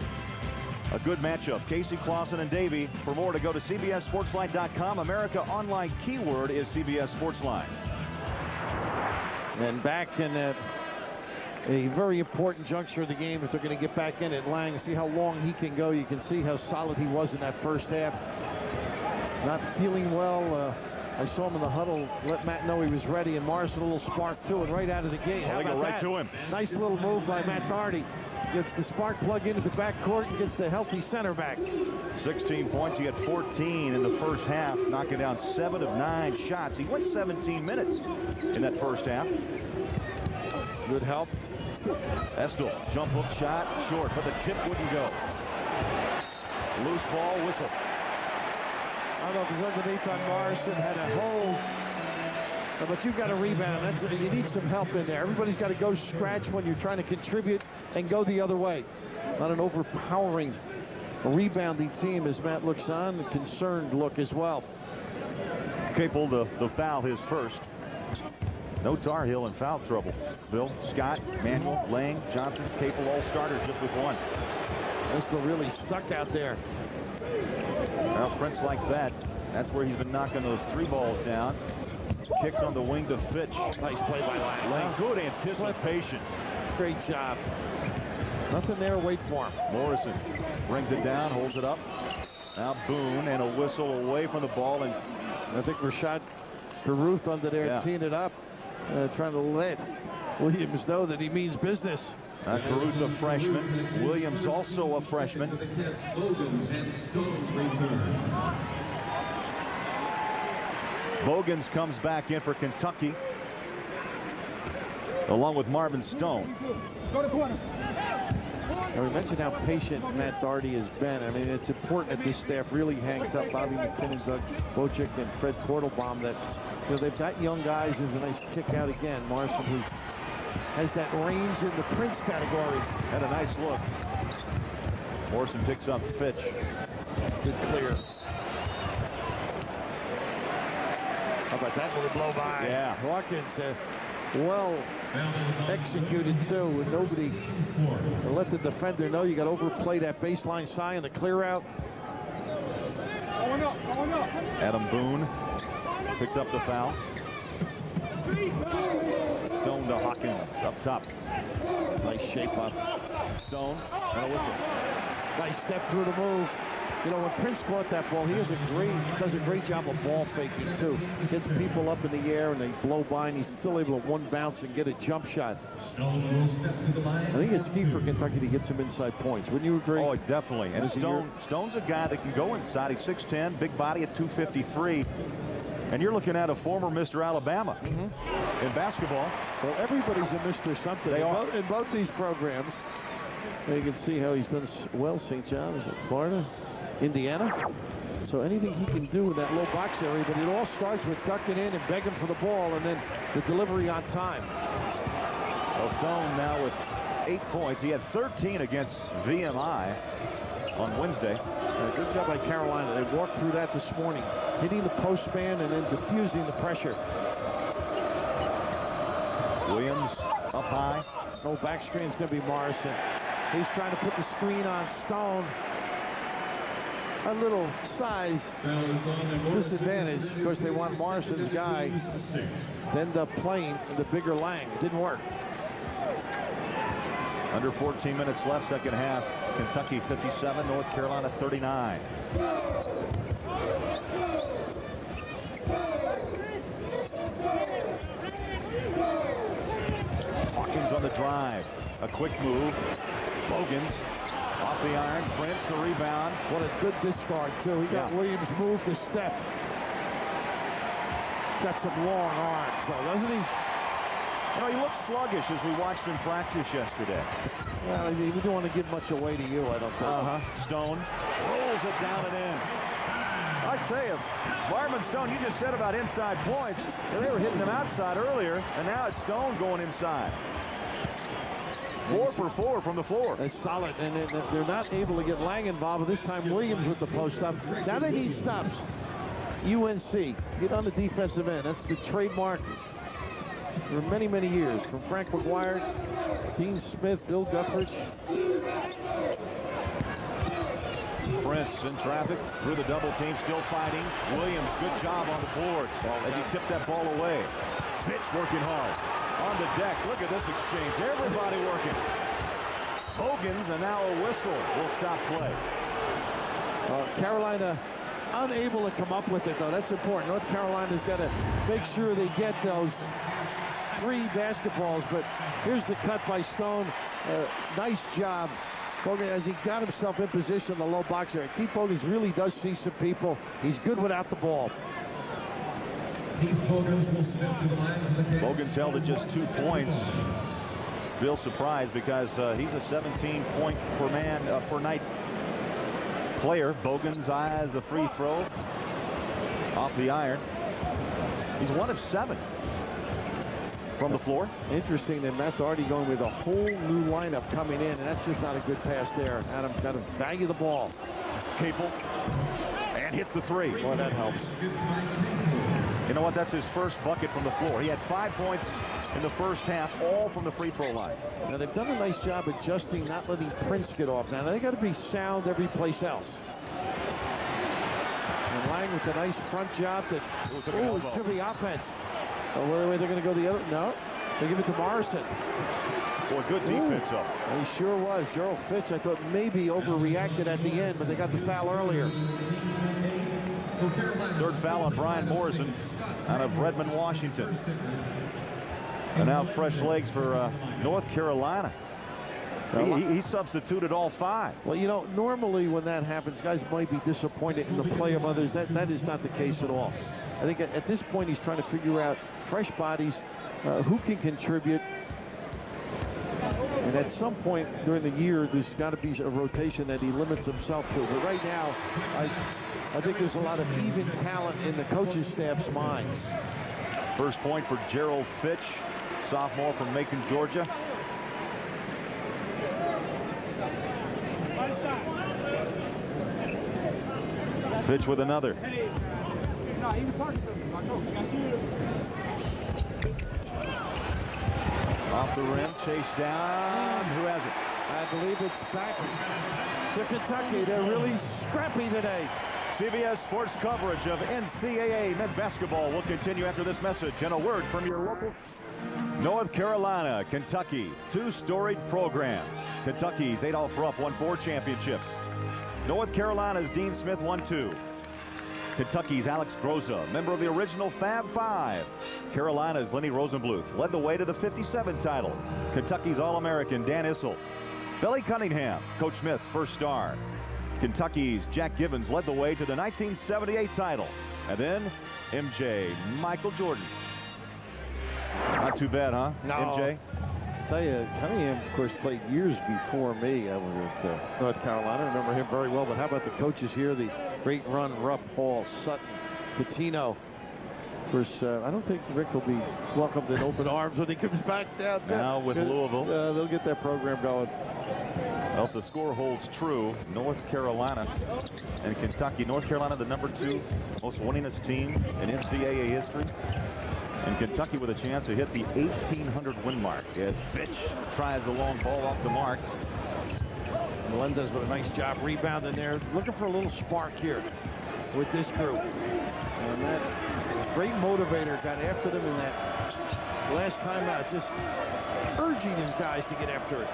A good matchup. Casey Clausen and Davey. For more, to go to CBSSportsline.com. America Online keyword is CBS Sportsline. And back in a very important juncture of the game, if they're going to get back in it, Lang, see how long he can go. You can see how solid he was in that first half. Not feeling well. I saw him in the huddle, let Matt know he was ready, and Morrison a little spark too, and right out of the gate. How about right to him. Nice little move by Matt Doherty. Gets the spark plug into the backcourt and gets the healthy center back. 16 points. He had 14 in the first half, knocking down 7 of 9 shots. He went 17 minutes in that first half. Good help. Estill, jump hook shot, short, but the tip wouldn't go. Loose ball, whistle. I don't know if it's underneath on Morrison, had a hold. But you've got to rebound. You need some help in there. Everybody's got to go scratch when you're trying to contribute and go the other way. Not an overpowering rebounding team as Matt looks on. A concerned look as well. Capel, the foul, his first. No Tar Heel in foul trouble. Bill, Scott, Manuel, Lang, Johnson, Capel, all starters just with one. Estill really stuck out there. Well, Prince like that. That's where he's been knocking those 3 balls down. Kicks on the wing to Fitch. Nice play by Lang. Lang, good anticipation. Great job. Nothing there, wait for him. Morrison brings it down, holds it up. Now Boone, and a whistle away from the ball. And I think Rashad Baruth under there teeing it up, trying to let Williams know that he means business. Baruth, a freshman. Williams also a freshman. Bogans comes back in for Kentucky, along with Marvin Stone. Now, we mentioned how patient Matt Doherty has been. I mean, it's important that this staff really hanged up Bobby McKinnon, Doug Bojic, and Fred Tortelbaum, that they've got young guys. There's a nice kick out again. Morrison, who has that range in the Prince category. Had a nice look. Morrison picks up Fitch. Good clear. How about that little blow by? Yeah. Hawkins, well executed too. Nobody let the defender know. You got to overplay that baseline sign, the clear out. Adam Boone picks up the foul. Stone to Hawkins up top. Nice shape up. Stone and a whistle. Nice step through the move. You know, when Prince caught that ball, he does a great job of ball faking too. Gets people up in the air and they blow by, and he's still able to one bounce and get a jump shot. I think it's key for Kentucky to get some inside points. Wouldn't you agree? Oh, definitely. And Stone's a guy that can go inside. He's 6'10", big body at 253. And you're looking at a former Mr. Alabama in basketball. Well, everybody's a Mr. something. They are. In both these programs. And you can see how he's done well. St. John's, Florida, Indiana. So anything he can do in that low box area, but it all starts with ducking in and begging for the ball, and then the delivery on time. Well, Stone now with 8 points. He had 13 against VMI on Wednesday. Good job by Carolina. They walked through that this morning, hitting the post span and then diffusing the pressure. Williams up high. No back screen's going to be Morrison. He's trying to put the screen on Stone. A little size disadvantage. Of course, they want Morrison's guy to end up playing the bigger Lang. It didn't work. Under 14 minutes left, second half. Kentucky 57, North Carolina 39. Hawkins on the drive. A quick move. Bogans off the iron. Prince the rebound. What a good discard, too. He got Williams moved a step. Got some long arms, though, doesn't he? You know, he looks sluggish as we watched them practice yesterday. Well, I mean, we don't want to give much away to you, I don't think. Stone rolls it down and in. I tell you, Barman Stone, you just said about inside points. They were hitting them outside earlier, and now it's Stone going inside. 4 for 4 from the floor. That's solid, and they're not able to get Lang involved. This time Williams with the post up. Now they need stops. UNC, get on the defensive end. That's the trademark for many, many years. From Frank McGuire, Dean Smith, Bill Guthridge. Prince in traffic through the double team, still fighting. Williams, good job on the boards as he tipped that ball away. Fitch working hard on the deck. Look at this exchange. Everybody working. Bogans, and now a whistle will stop play. Carolina unable to come up with it, though. That's important. North Carolina's got to make sure they get those 3 basketballs, but here's the cut by Stone. Nice job. Bogan, as he got himself in position in the low box area. Keith Bogans really does see some people. He's good without the ball. Bogans held at just 2 points. Bill surprised because he's a 17-point per night player. Bogans eyes the free throw off the iron. He's 1 of 7 from the floor. Interesting that Matt Doherty going with a whole new lineup coming in, and that's just not a good pass there. Adam got to value the ball. Capel, and hits the 3. Boy, that helps. You know what? That's his first bucket from the floor. He had 5 points in the first half, all from the free throw line. Now, they've done a nice job adjusting, not letting Prince get off. Now, they got to be sound every place else. And Lang with a nice front job that, it could be offense. Oh, wait, they're going to go the other? No, they give it to Morrison. Boy, good defense, though. He sure was. Gerald Fitch, I thought maybe overreacted at the end, but they got the foul earlier. 3rd foul on Brian Morrison out of Redmond, Washington. And now fresh legs for North Carolina. He substituted all 5. Well, you know, normally when that happens, guys might be disappointed in the play of others. That is not the case at all. I think at this point he's trying to figure out fresh bodies, who can contribute. And at some point during the year, there's got to be a rotation that he limits himself to. But right now, I think there's a lot of even talent in the coaching staff's minds. First point for Gerald Fitch, sophomore from Macon, Georgia. Fitch with another. Off the rim, chased down. Who has it? I believe it's back to Kentucky. They're really scrappy today. CBS Sports coverage of NCAA men's basketball will continue after this message and a word from your local. North Carolina, Kentucky, 2 storied programs. Kentucky's Adolph Rupp won 4 championships. North Carolina's Dean Smith won 2. Kentucky's Alex Groza, member of the original Fab Five. Carolina's Lenny Rosenbluth led the way to the 57 title. Kentucky's All-American Dan Issel. Billy Cunningham, Coach Smith's first star. Kentucky's Jack Gibbons led the way to the 1978 title. And then MJ, Michael Jordan. Not too bad, huh, No. MJ? I tell you, Cunningham, of course, played years before me. I was at North Carolina. I remember him very well. But how about the coaches here? The great run, Rupp, Hall, Sutton, Pitino. Of course, I don't think Rick will be welcomed in open arms when he comes back down. Now with Louisville. They'll get that program going. Well, if the score holds true, North Carolina and Kentucky. North Carolina, the #2 most winningest team in NCAA history. And Kentucky with a chance to hit the 1,800 win mark as Fitch tries the long ball off the mark. Melendez with a nice job rebounding there. Looking for a little spark here with this group. And that great motivator got after them in that last time out. Just urging his guys to get after it.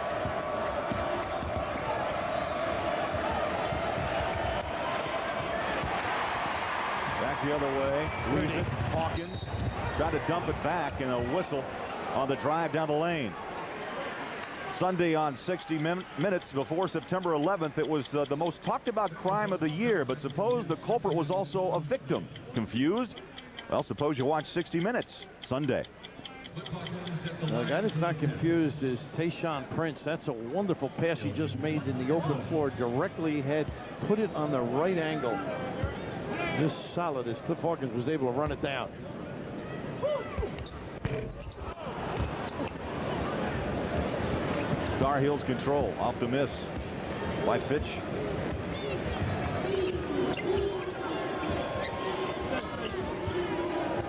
Back the other way. Reed Hawkins tried to dump it back, and a whistle on the drive down the lane. Sunday on 60 Minutes before September 11th, it was the most talked about crime of the year, but suppose the culprit was also a victim. Confused? Well, suppose you watch 60 Minutes Sunday. The guy that's not confused is Tayshaun Prince. That's a wonderful pass he just made in the open floor, directly ahead, put it on the right angle. Just solid as Cliff Hawkins was able to run it down. Tar Heels control off the miss by Fitch.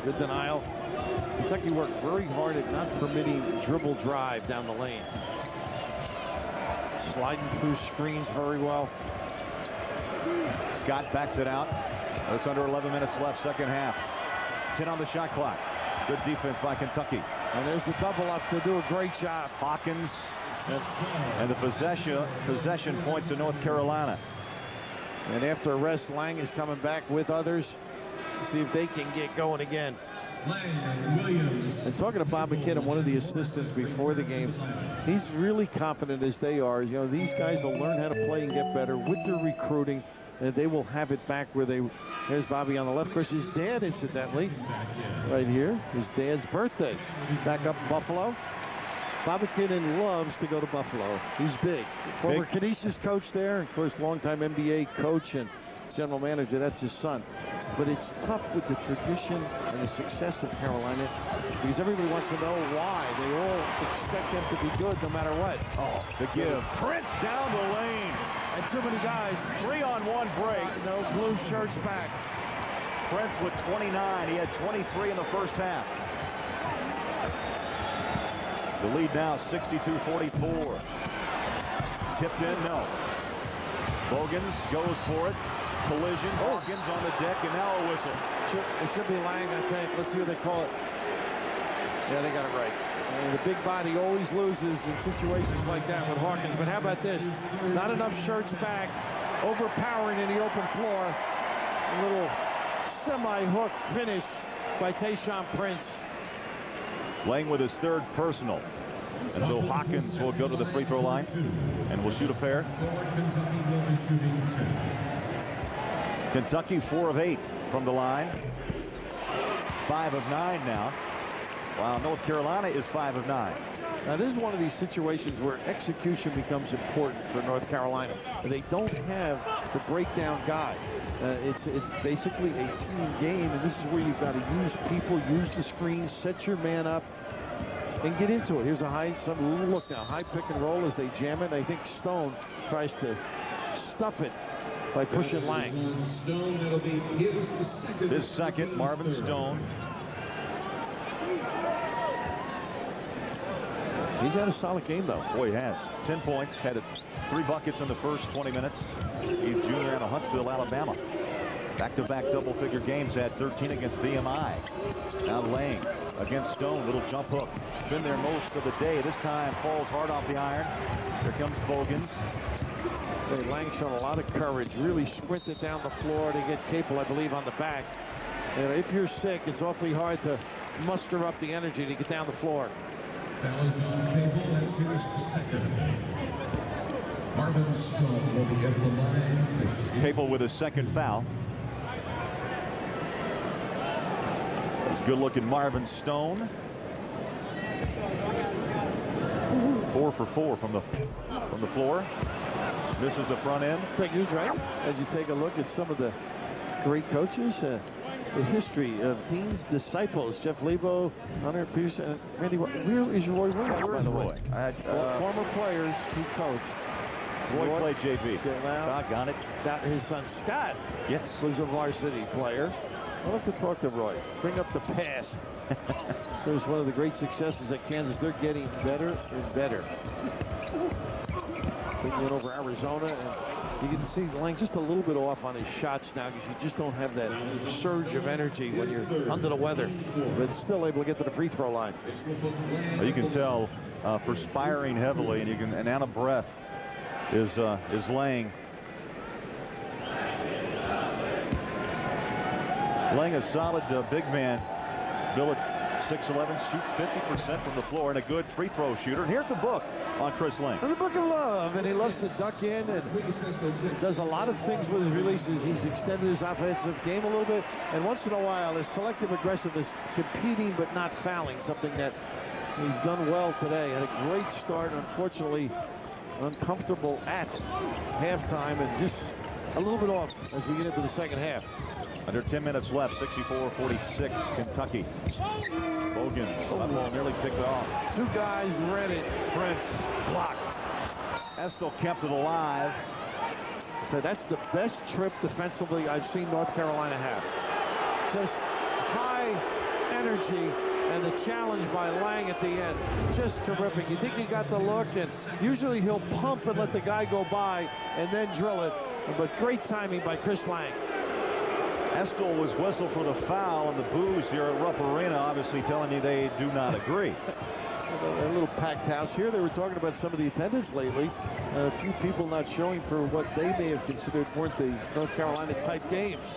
Good denial. Kentucky worked very hard at not permitting dribble drive down the lane. Sliding through screens very well. Scott backs it out. It's under 11 minutes left, second half. 10 on the shot clock. Good defense by Kentucky. And there's the double up to do a great job. Hawkins and the possession points to North Carolina. And after a rest, Lang is coming back with others. See if they can get going again. And talking to Bob McKinnon, one of the assistants before the game, he's really confident as they are. You know, these guys will learn how to play and get better with their recruiting, and they will have it back where they. There's Bobby on the left. Of course, his dad, incidentally, right here, his dad's birthday. Back up in Buffalo. Bob McKinnon loves to go to Buffalo. He's big. Former Canisius coach there, of course, longtime NBA coach and general manager. That's his son. But it's tough with the tradition and the success of Carolina because everybody wants to know why. They all expect them to be good no matter what. Oh, the give. Prince down the lane. And too many guys. 3-on-1 break. No blue shirts back. Prince with 29. He had 23 in the first half. The lead now 62-44. Tipped in, no. Bogans goes for it. Collision. Hawkins on the deck, and now a whistle. It should be Lang, I think. Let's see what they call it. Yeah, they got it right. And the big body always loses in situations like that with Hawkins. But how about this? Not enough shirts back. Overpowering in the open floor. A little semi-hook finish by Tayshaun Prince. Lang with his third personal. And so Hawkins will go to the free throw line and will shoot a pair. Kentucky 4 of 8 from the line. 5 of 9 now. While North Carolina is 5 of 9. Now this is one of these situations where execution becomes important for North Carolina. They don't have the breakdown guy. It's basically a team game, and this is where you've got to use people, use the screen, set your man up, and get into it. Here's a look now, high pick and roll as they jam it. I think Stone tries to stuff it by pushing Lang. His second, Marvin Stone. He's had a solid game, though. Boy, he has. 10 points, had 3 buckets in the first 20 minutes. He's junior out of Huntsville, Alabama. Back-to-back double-figure games, had 13 against VMI. Now Lang against Stone, little jump hook. Been there most of the day. This time falls hard off the iron. Here comes Bogans. Lang showed a lot of courage, really sprinted down the floor to get Capel, I believe, on the back. And if you're sick, it's awfully hard to muster up the energy to get down the floor. Capel with his second foul. It's good-looking Marvin Stone. 4 for 4 from the floor. This is the front end. Craig Hughes, right? As you take a look at some of the great coaches, the history of Dean's disciples, Jeff Lebo, Hunter Pearson, Randy. Where is Roy Williams, by the way? Former players he coached. Roy played JV. Doggone it. His son Scott was a varsity player. I'll have to talk to Roy. Bring up the past. It was one of the great successes at Kansas. They're getting better and better. They went over Arizona, and you can see Lang just a little bit off on his shots now because you just don't have that surge of energy when you're under the weather, but still able to get to the free throw line. You can tell perspiring heavily, and out of breath is Lang. Lang, a solid big man. Bill at 6'11", shoots 50% from the floor, and a good free throw shooter. And here's the book on Chris Lang. And the book of love, and he loves to duck in and does a lot of things with his releases. He's extended his offensive game a little bit, and once in a while his selective aggressiveness, competing but not fouling, something that he's done well today. Had a great start, unfortunately uncomfortable at halftime and just a little bit off as we get into the second half. Under 10 minutes left, 64-46, Kentucky. Bogan, that ball nearly picked off. Two guys read it. Prince blocked. Estill kept it alive. So that's the best trip defensively I've seen North Carolina have. Just high energy, and the challenge by Lang at the end, just terrific. You think he got the look, and usually he'll pump and let the guy go by and then drill it, but great timing by Chris Lang. Estill was whistled for the foul, and the boos here at Rupp Arena obviously telling you they do not agree. A little packed house here. They were talking about some of the attendance lately. A few people not showing for what they may have considered weren't the North Carolina type games.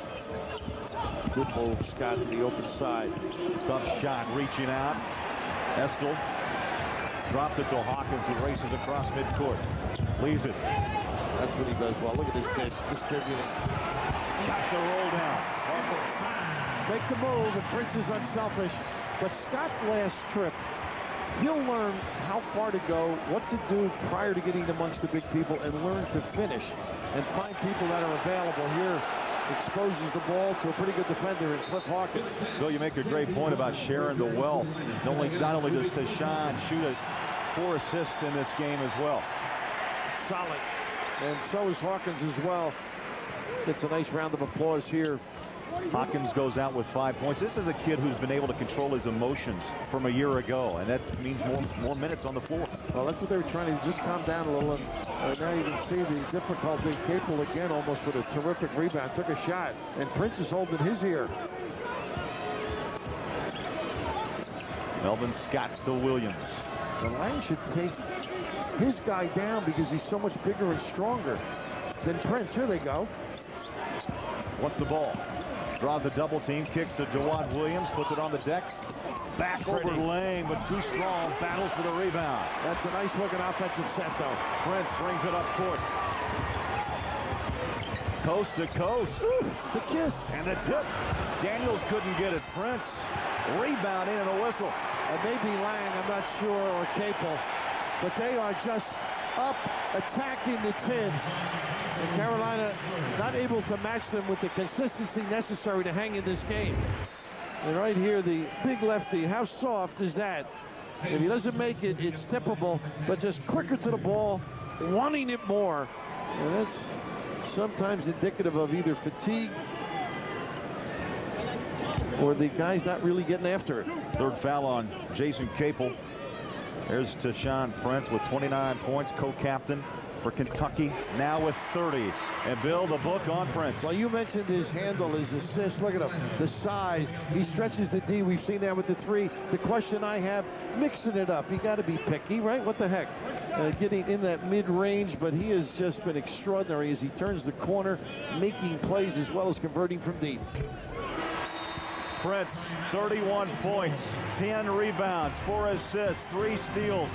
Good move, Scott, to the open side. Tough shot, reaching out. Estill drops it to Hawkins, who races across midcourt. Leaves it. That's what he does well. Look at this dish, distributing. Got the roll down. Make the move, and Prince is unselfish. But Scott last trip, he'll learn how far to go, what to do prior to getting amongst the big people, and learn to finish and find people that are available here. Exposes the ball to a pretty good defender in Cliff Hawkins. Bill, you make a great point about sharing the wealth. Not only does Tashawn shoot 4 assists in this game as well. Solid. And so is Hawkins as well. It's a nice round of applause here. Hawkins goes out with 5 points. This is a kid who's been able to control his emotions from a year ago, and that means more minutes on the floor. Well, that's what they were trying to just calm down a little, and now you can see the difficulty. Capel again almost with a terrific rebound, took a shot, and Prince is holding his ear. Melvin Scott to Williams. The Lang should take his guy down because he's so much bigger and stronger than Prince. Here they go. Wants the ball. Draws the double team, kicks to Jawad Williams, puts it on the deck. Back over Lang, but too strong, battles for the rebound. That's a nice looking offensive set, though. Prince brings it up court. Coast to coast. The kiss. And the tip. Daniels couldn't get it. Prince rebound in and a whistle. Maybe Lang, I'm not sure, or Capel, but they are just up attacking the tin. And Carolina not able to match them with the consistency necessary to hang in this game. And right here, the big lefty, how soft is that? If he doesn't make it, it's tippable, but just quicker to the ball, wanting it more. And that's sometimes indicative of either fatigue or the guy's not really getting after it. Third foul on Jason Capel. There's Tashawn Prince with 29 points, co-captain for Kentucky, now with 30. And Bill, the book on Prince. Well, you mentioned his handle, his assist. Look at him, the size. He stretches the D. We've seen that with the 3. The question I have, mixing it up. You got to be picky, right? What the heck? Getting in that mid-range, but he has just been extraordinary as he turns the corner, making plays as well as converting from deep. Prince, 31 points, 10 rebounds, 4 assists, 3 steals.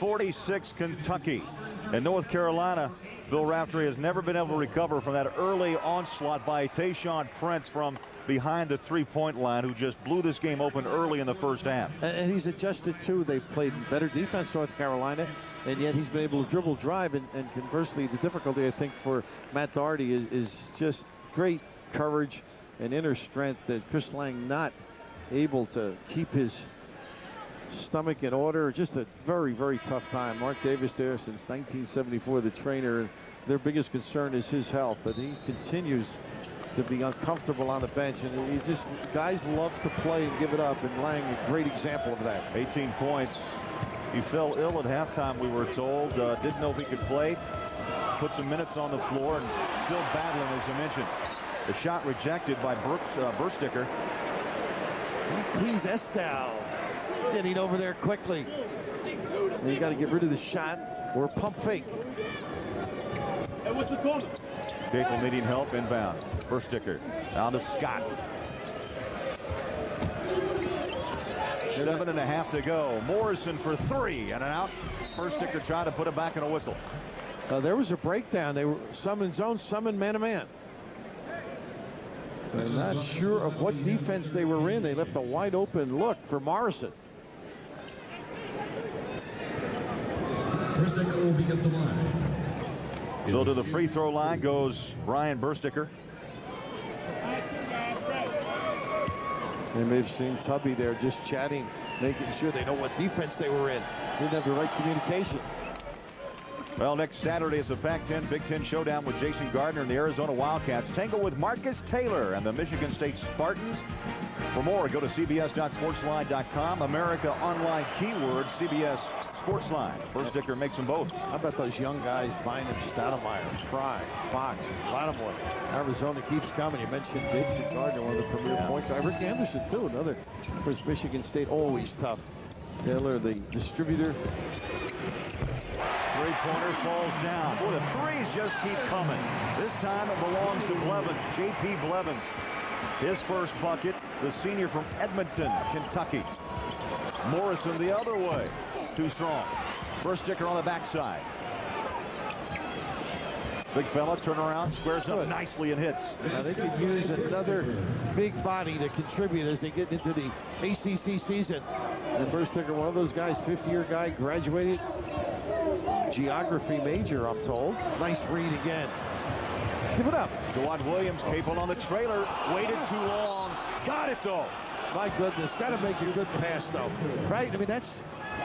46 Kentucky. And North Carolina, Bill Raftery has never been able to recover from that early onslaught by Tayshaun Prince from behind the three-point line, who just blew this game open early in the first half. And he's adjusted too. They've played better defense, North Carolina, and yet he's been able to dribble, drive, and conversely, the difficulty I think for Matt Doherty is just great courage and inner strength that Chris Lang not able to keep his stomach in order. Just a very, very tough time. Mark Davis there since 1974, the trainer. Their biggest concern is his health, but he continues to be uncomfortable on the bench, and he just, guys love to play and give it up, and Lang a great example of that. 18 points. He fell ill at halftime, we were told. Didn't know if he could play. Put some minutes on the floor and still battling, as you mentioned. The shot rejected by Bursticker. Please, Estill getting over there quickly. And you got to get rid of the shot or pump fake. Hey, what's the corner? Capel needing help inbound. Bursticker down to Scott. 7.5 to go. Morrison for 3 and an out. Versticker trying to put it back in a whistle. There was a breakdown. They were some in zone, some in man-to-man. I'm not sure of what defense they were in. They left a wide open look for Morrison. Versticker will be at the line. So to the free throw line goes Brian Versticker. They may have seen Tubby there just chatting, making sure they know what defense they were in. Didn't have the right communication. Well, next Saturday is the Pac-10 Big Ten Showdown with Jason Gardner and the Arizona Wildcats. Tangle with Marcus Taylor and the Michigan State Spartans. For more, go to cbs.sportsline.com. America Online keyword CBS Sportsline. Versticker makes them both. How about those young guys, Bynum, Stoudemire, Fry, Fox, Lattimore. Arizona keeps coming. You mentioned Jason Gardner, one of the premier point guards. Rick Anderson, too, another. Of course, Michigan State always tough. Taylor, the distributor. Three-pointer falls down. Boy, the threes just keep coming. This time it belongs to Blevins, J.P. Blevins. His first bucket, the senior from Edmonton, Kentucky. Morrison the other way. Too strong. Versticker on the backside. Big fella, turn around, squares up nicely and hits. Now they could use another big body to contribute as they get into the ACC season. And Versticker, one of those guys, 50-year guy, graduated geography major, I'm told. Nice read again. Give it up. Jawad Williams, Capel on the trailer. Waited too long. Got it, though. My goodness, got to make a good pass, though. Right? I mean, that's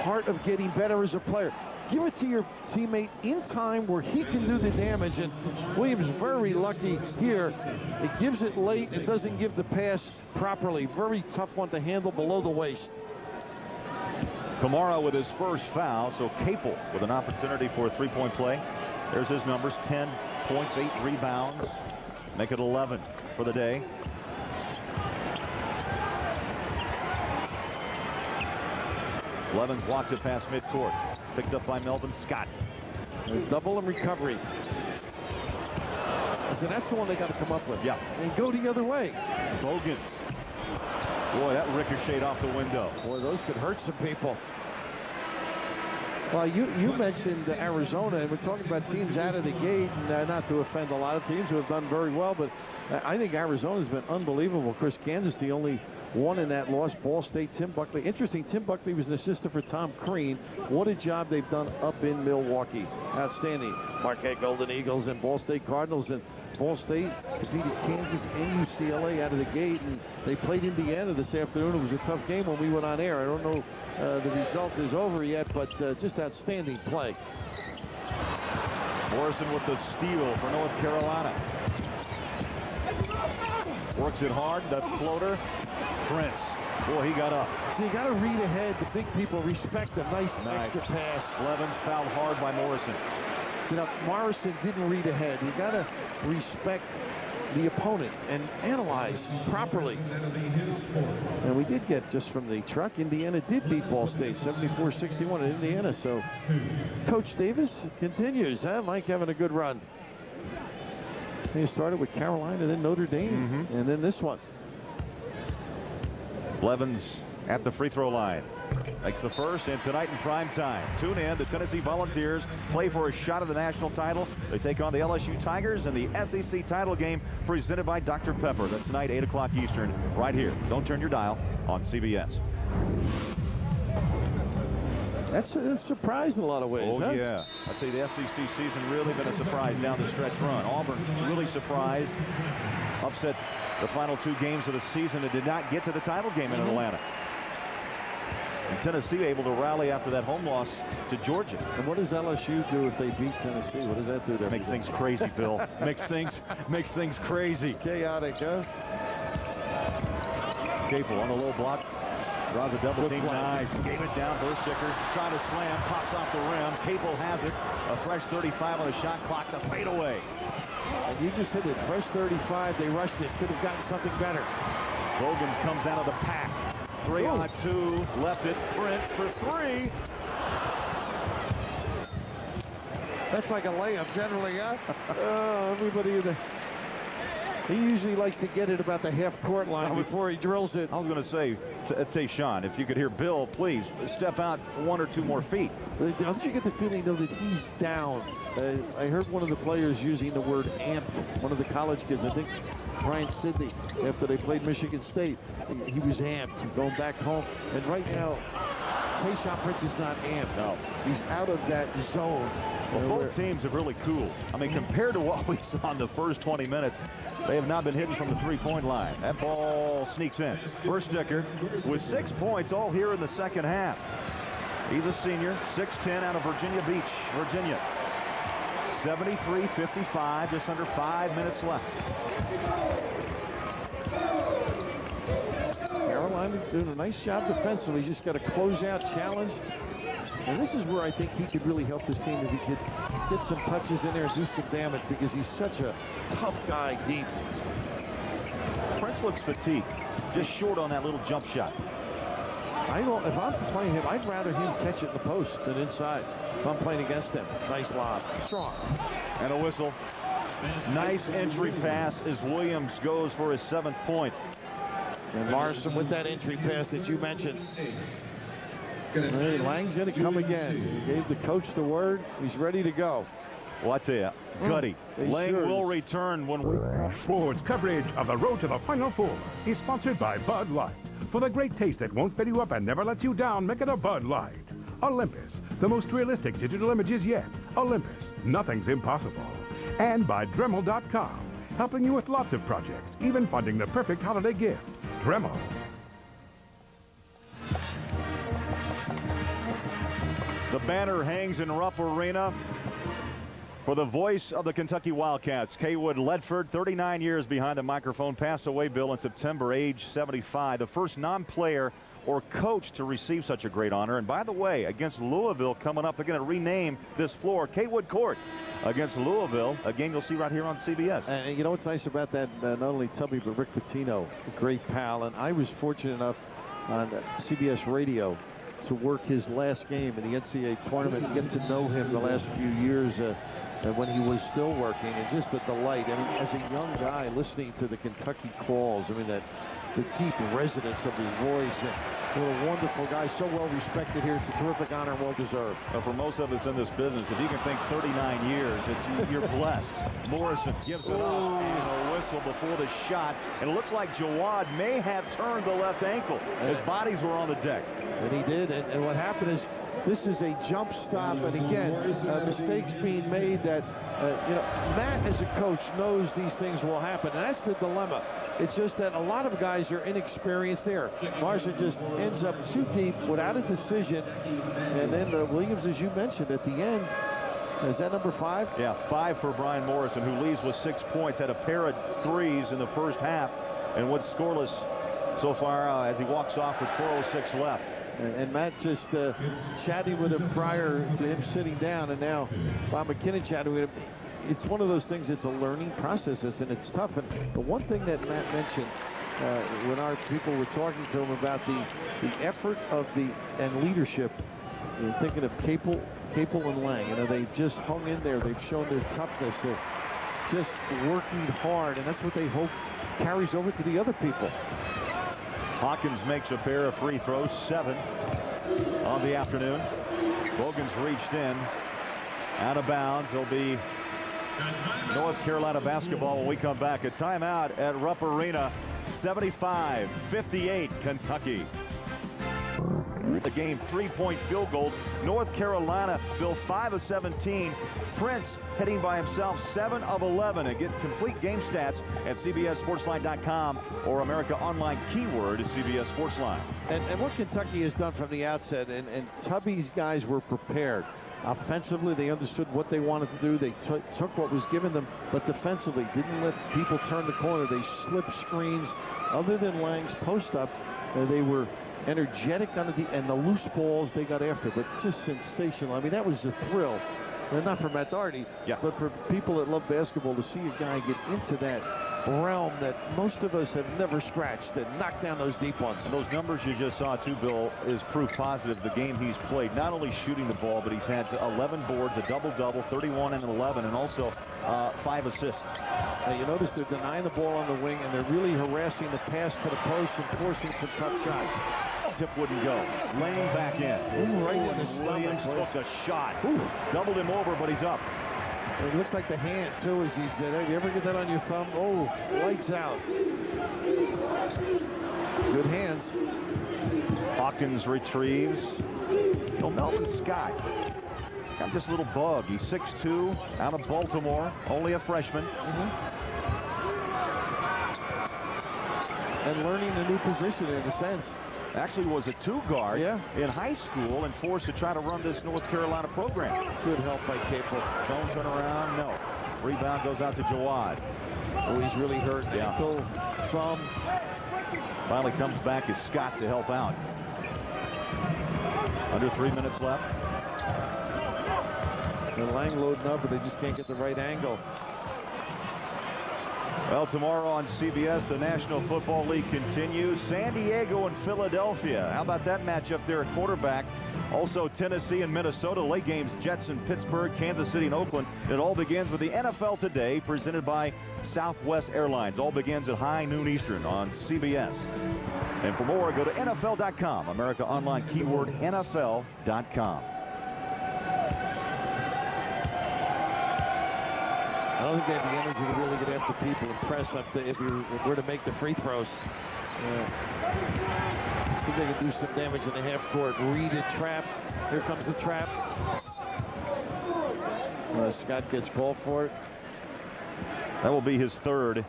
part of getting better as a player. Give it to your teammate in time where he can do the damage. And Williams very lucky here. It gives it late and doesn't give the pass properly. Very tough one to handle below the waist. Kamara with his first foul, so Capel with an opportunity for a three-point play. There's his numbers, 10 points, 8 rebounds. Make it 11 for the day. Blevins blocks it past midcourt. Picked up by Melvin Scott. Double and recovery. So that's the one they got to come up with. Yeah. And go the other way. Bogans. Boy, that ricocheted off the window. Boy, those could hurt some people. Well, you mentioned Arizona, and we're talking about teams out of the gate, and not to offend a lot of teams who have done very well, but I think Arizona's been unbelievable. Of course, Kansas, the only one in that loss. Ball State, Tim Buckley. Interesting, Tim Buckley was an assistant for Tom Crean. What a job they've done up in Milwaukee. Outstanding. Marquette Golden Eagles and Ball State Cardinals, and Ball State defeated Kansas and UCLA out of the gate, and they played Indiana this afternoon. It was a tough game when we went on air. I don't know the result is over yet, but just outstanding play. Morrison with the steal for North Carolina. Works it hard, that floater. Prince. Boy, he got up. So you got to read ahead. The big people respect a nice extra pass. Blevins fouled hard by Morrison. You know, Morrison didn't read ahead. You got to respect the opponent and analyze properly. And we did get, just from the truck, Indiana did beat Ball State 74-61 in Indiana. So Coach Davis continues, huh? Mike having a good run. He started with Carolina, then Notre Dame, and then this one. Blevins at the free throw line. Makes the first, and tonight in prime time. Tune in. The Tennessee Volunteers play for a shot at the national title. They take on the LSU Tigers in the SEC title game presented by Dr. Pepper. That's tonight, 8 o'clock Eastern, right here. Don't turn your dial on CBS. That's a surprise in a lot of ways, Oh, huh? yeah. I'd say the SEC season really been a surprise down the stretch run. Auburn really surprised. Upset the final 2 games of the season and did not get to the title game in Atlanta. And Tennessee able to rally after that home loss to Georgia. And what does LSU do if they beat Tennessee? What does that do to Makes things crazy, Bill. makes things crazy. Chaotic, huh? Capel on the low block. Draws a double team. Nice. Gave it down. Versticker trying to slam. Pops off the rim. Capel has it. A fresh 35 on the shot clock. The fadeaway. And you just hit it. Fresh 35. They rushed it. Could have gotten something better. Bogan comes out of the pack. 3 on 2. Left it. Prince for 3. That's like a layup generally, huh? Oh, everybody in the... He usually likes to get it about the half-court line before he drills it. I was going to say, Tayshaun, if you could hear Bill, please step out 1 or 2 more feet. Don't you get the feeling, though, that he's down? I heard one of the players using the word amped, one of the college kids, I think Brian Sidney, after they played Michigan State. He was amped, going back home. And right now, Tayshaun Prince is not amped. No. He's out of that zone. Well, both teams have really cooled. I mean, compared to what we saw in the first 20 minutes, they have not been hitting from the three-point line. That ball sneaks in. Versticker with 6 points all here in the second half. He's a senior, 6'10", out of Virginia Beach, Virginia. 73-55, just under 5 minutes left. Carolina doing a nice job defensively. He's just got a closeout challenge. And this is where I think he could really help this team if he could get some touches in there and do some damage, because he's such a tough guy deep. Prince looks fatigued, just short on that little jump shot. If I'm playing him, I'd rather him catch it in the post than inside. If I'm playing against him. Nice lob. Strong. And a whistle. Nice entry pass as Williams goes for his 7th point. And Morrison with that entry pass that you mentioned. Hey, Lang's going to come again. He gave the coach the word. He's ready to go. Well, I tell you, Gutty, Lang will return when we... Sports coverage of the road to the Final Four is sponsored by Bud Light. For the great taste that won't fill you up and never lets you down, make it a Bud Light. Olympus, the most realistic digital images yet. Olympus, nothing's impossible. And by Dremel.com, helping you with lots of projects, even finding the perfect holiday gift. Dremel. The banner hangs in Rupp Arena for the voice of the Kentucky Wildcats. Kaywood Ledford, 39 years behind the microphone, passed away, Bill, in September, age 75. The first non-player or coach to receive such a great honor. And by the way, against Louisville coming up, they're going to rename this floor Kaywood Court against Louisville. A game you'll see right here on CBS. And you know what's nice about that? Not only Tubby, but Rick Pitino, a great pal. And I was fortunate enough on CBS Radio to work his last game in the NCAA tournament and get to know him the last few years when he was still working. And just the delight. I mean, as a young guy listening to the Kentucky calls, I mean, the deep resonance of his voice. What a wonderful guy, so well respected here. It's a terrific honor and well deserved. For most of us in this business, if you can think 39 years, you're blessed. Morrison gives it up. A whistle before the shot, and it looks like Jawad may have turned the left ankle. His bodies were on the deck. And he did, and what happened is this is a jump stop, and again, mistakes being made that, Matt as a coach knows these things will happen, and that's the dilemma. It's just that a lot of guys are inexperienced there. Morrison just ends up too deep without a decision, and then Williams, as you mentioned, at the end, is that number 5? Yeah, 5 for Brian Morrison, who leads with 6 points, had a pair of threes in the first half, and went scoreless so far as he walks off with 4:06 left. And Matt just chatting with him prior to him sitting down, and now Bob McKinnon chatting with him. It's one of those things, it's a learning process, and it's tough. And the one thing that Matt mentioned when our people were talking to him about the effort of and leadership, thinking of Capel and Lang, they've just hung in there. They've shown their toughness. They're just working hard, and that's what they hope carries over to the other people. Hawkins makes a pair of free throws, 7 on the afternoon. Bogan's reached in, out of bounds. There'll be North Carolina basketball when we come back. A timeout at Rupp Arena. 75-58 Kentucky. The game, 3-point field goal. North Carolina, Bill, 5 of 17. Prince hitting by himself, 7 of 11. And get complete game stats at CBSSportsline.com or America Online keyword CBS Sportsline. And what Kentucky has done from the outset, and Tubby's guys were prepared. Offensively, they understood what they wanted to do. They took what was given them, but defensively, didn't let people turn the corner. They slipped screens. Other than Lang's post-up, they were energetic on and the loose balls they got after, but just sensational. I mean, that was a thrill. And not for Matt Doherty, but for people that love basketball, to see a guy get into that realm that most of us have never scratched and knocked down those deep ones. And those numbers you just saw, too, Bill, is proof positive the game he's played. Not only shooting the ball, but he's had 11 boards, a double-double, 31 and 11, and also 5 assists. Now, you notice they're denying the ball on the wing, and they're really harassing the pass to the post and forcing some tough shots. Tip wouldn't go. Lane back in. Ooh, right in the Williams stomach. took a shot. Ooh. Doubled him over, but he's up. It looks like the hand, too, as he's hey, you ever get that on your thumb? Oh, lights out. Good hands. Hawkins retrieves. Well, Melvin Scott got this little bug. He's 6'2", out of Baltimore, only a freshman. And learning a new position in a sense. Actually was a 2-guard in high school and forced to try to run this North Carolina program. Good help by Capel. Don't turn around, no. Rebound goes out to Jawad. Oh, he's really hurt. Ankle, thumb. Finally comes back as Scott to help out. Under 3 minutes left. And Lang loading up, but they just can't get the right angle. Well, tomorrow on CBS, the National Football League continues. San Diego and Philadelphia. How about that matchup there at quarterback? Also, Tennessee and Minnesota. Late games, Jets and Pittsburgh, Kansas City and Oakland. It all begins with the NFL Today, presented by Southwest Airlines. All begins at high noon Eastern on CBS. And for more, go to NFL.com. America Online, keyword NFL.com. I don't think they have the energy to really get after people and press up if you were to make the free throws. See if they can do some damage in the half court. Read a trap. Here comes the trap. Scott gets called for it. That will be his third.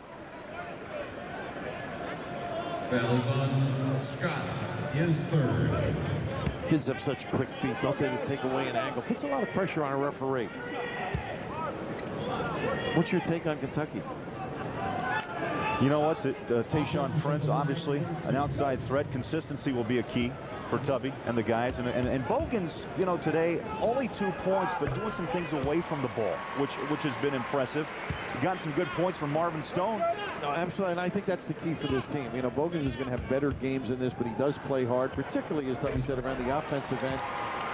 Foul is on Scott, his third. Kids have such quick feet, don't they, to take away an angle? Puts a lot of pressure on a referee. What's your take on Kentucky? You know what? Tayshaun Prince, obviously, an outside threat. Consistency will be a key for Tubby and the guys. And Bogans, you know, today, only 2 points, but doing some things away from the ball, which has been impressive. Got some good points from Marvin Stone. No, absolutely, and I think that's the key for this team. You know, Bogans is going to have better games in this, but he does play hard, particularly, as Tubby said, around the offensive end.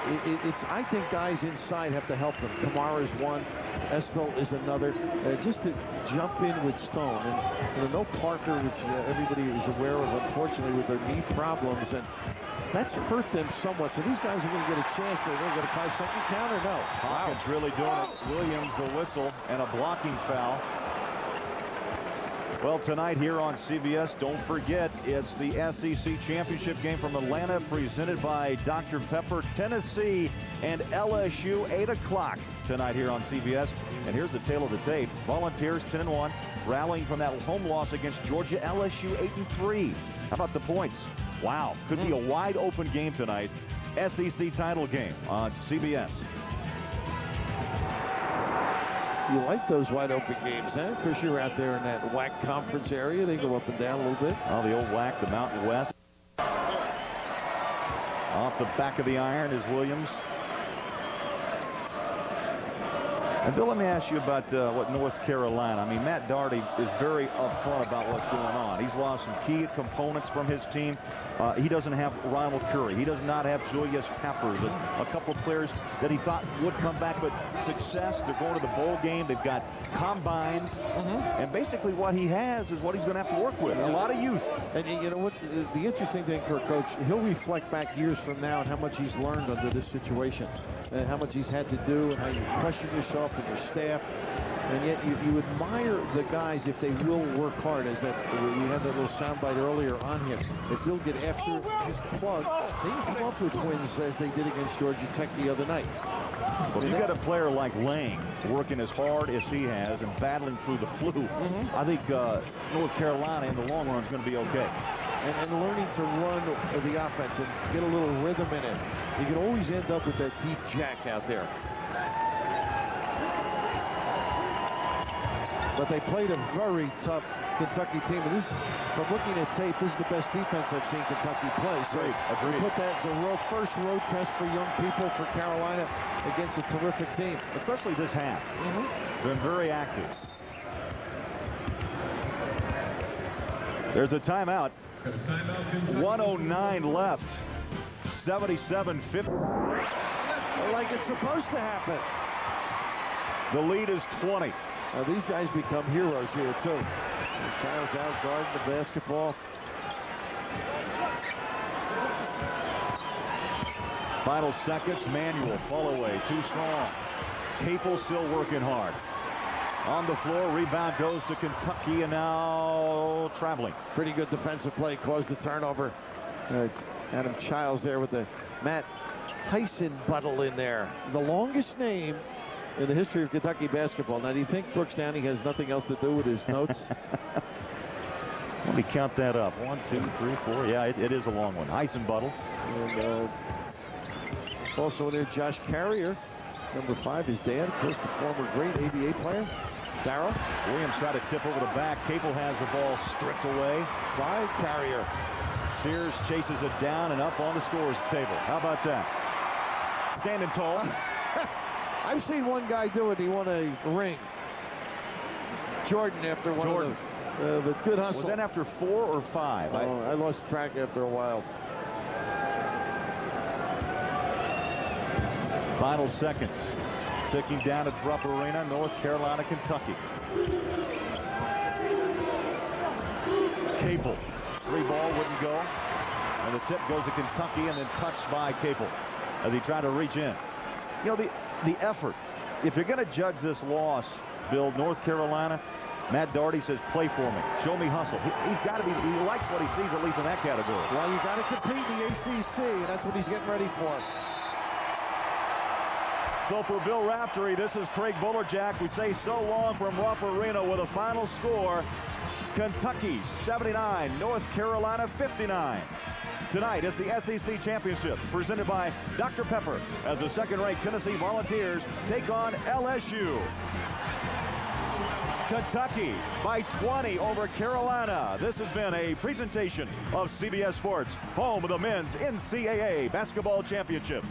I think guys inside have to help them. Kamara is one. Estel is another. Just to jump in with Stone. And you know, no Parker, which everybody is aware of, unfortunately, with their knee problems. And that's hurt them somewhat. So these guys are going to get a chance. They're going to get a 5-second count or no? Hawkins really doing it. Williams, the whistle, and a blocking foul. Well, tonight here on CBS, don't forget, it's the SEC Championship game from Atlanta, presented by Dr. Pepper. Tennessee and LSU, 8 o'clock tonight here on CBS. And here's the tale of the tape. Volunteers 10-1, rallying from that home loss against Georgia. LSU 8-3. How about the points? Wow, could be a wide open game tonight. SEC title game on CBS. You like those wide open games, huh? Because you're out there in that WAC conference area. They go up and down a little bit. Oh, the old WAC, the Mountain West. Off the back of the iron is Williams. And Bill, let me ask you about what North Carolina. I mean, Matt Doherty is very upfront about what's going on. He's lost some key components from his team. He doesn't have Ronald Curry. He does not have Julius Peppers, a couple of players that he thought would come back, but success. They're going to the bowl game. They've got combines. And basically what he has is what he's going to have to work with. A lot of youth. And you know what? The interesting thing for a coach, he'll reflect back years from now on how much he's learned under this situation and how much he's had to do and how you question yourself and your staff. And yet you admire the guys if they will work hard, as that we had that little soundbite earlier on him. If they'll get after his plug, they can come up with wins as they did against Georgia Tech the other night. Well, if you got a player like Lang working as hard as he has and battling through the flu, I think North Carolina in the long run is going to be okay. And learning to run the offense and get a little rhythm in it. You can always end up with that deep jack out there. But they played a very tough Kentucky team. And this, from looking at tape, this is the best defense I've seen Kentucky play. So we put that as a first road test for young people for Carolina against a terrific team. Especially this half. Been very active. There's a timeout. Got a timeout, Kentucky. 109 left. 77-50. Like it's supposed to happen. The lead is 20. Now these guys become heroes here too. And Childs out guarding the basketball. Final seconds. Manuel fall away. Too strong. Capel still working hard. On the floor. Rebound goes to Kentucky, and now traveling. Pretty good defensive play. Caused the turnover. Adam Childs there with the Matt Heisenbuttel in there. The longest name in the history of Kentucky basketball. Now, do you think Brooks Downing has nothing else to do with his notes? Let me count that up. 1, 2, 3, 4. Yeah, it is a long one. Heisenbuttel. And also in there, Josh Carrier, number 5, his dad, of course, the former great ABA player. Darryl. Williams tried to tip over the back. Capel has the ball stripped away by Carrier. Sears chases it down and up on the scores table. How about that? Standing tall. I've seen one guy do it. He won a ring. Jordan after one of the good hustle. Was that after 4 or 5? I lost track after a while. Final seconds. Ticking down at Rupp Arena, North Carolina, Kentucky. Capel. 3 ball wouldn't go. And the tip goes to Kentucky and then touched by Capel as he tried to reach in. You know, the effort. If you're going to judge this loss, Bill, North Carolina, Matt Doherty says, play for me. Show me hustle. He's got to be, he likes what he sees, at least in that category. Well, you got to compete in the ACC, and that's what he's getting ready for. So for Bill Raftery, this is Craig Bolerjack. We say so long from Rupp Arena with a final score. Kentucky 79, North Carolina 59. Tonight is the SEC Championship presented by Dr. Pepper as the second-ranked Tennessee Volunteers take on LSU. Kentucky by 20 over Carolina. This has been a presentation of CBS Sports, home of the men's NCAA basketball championship.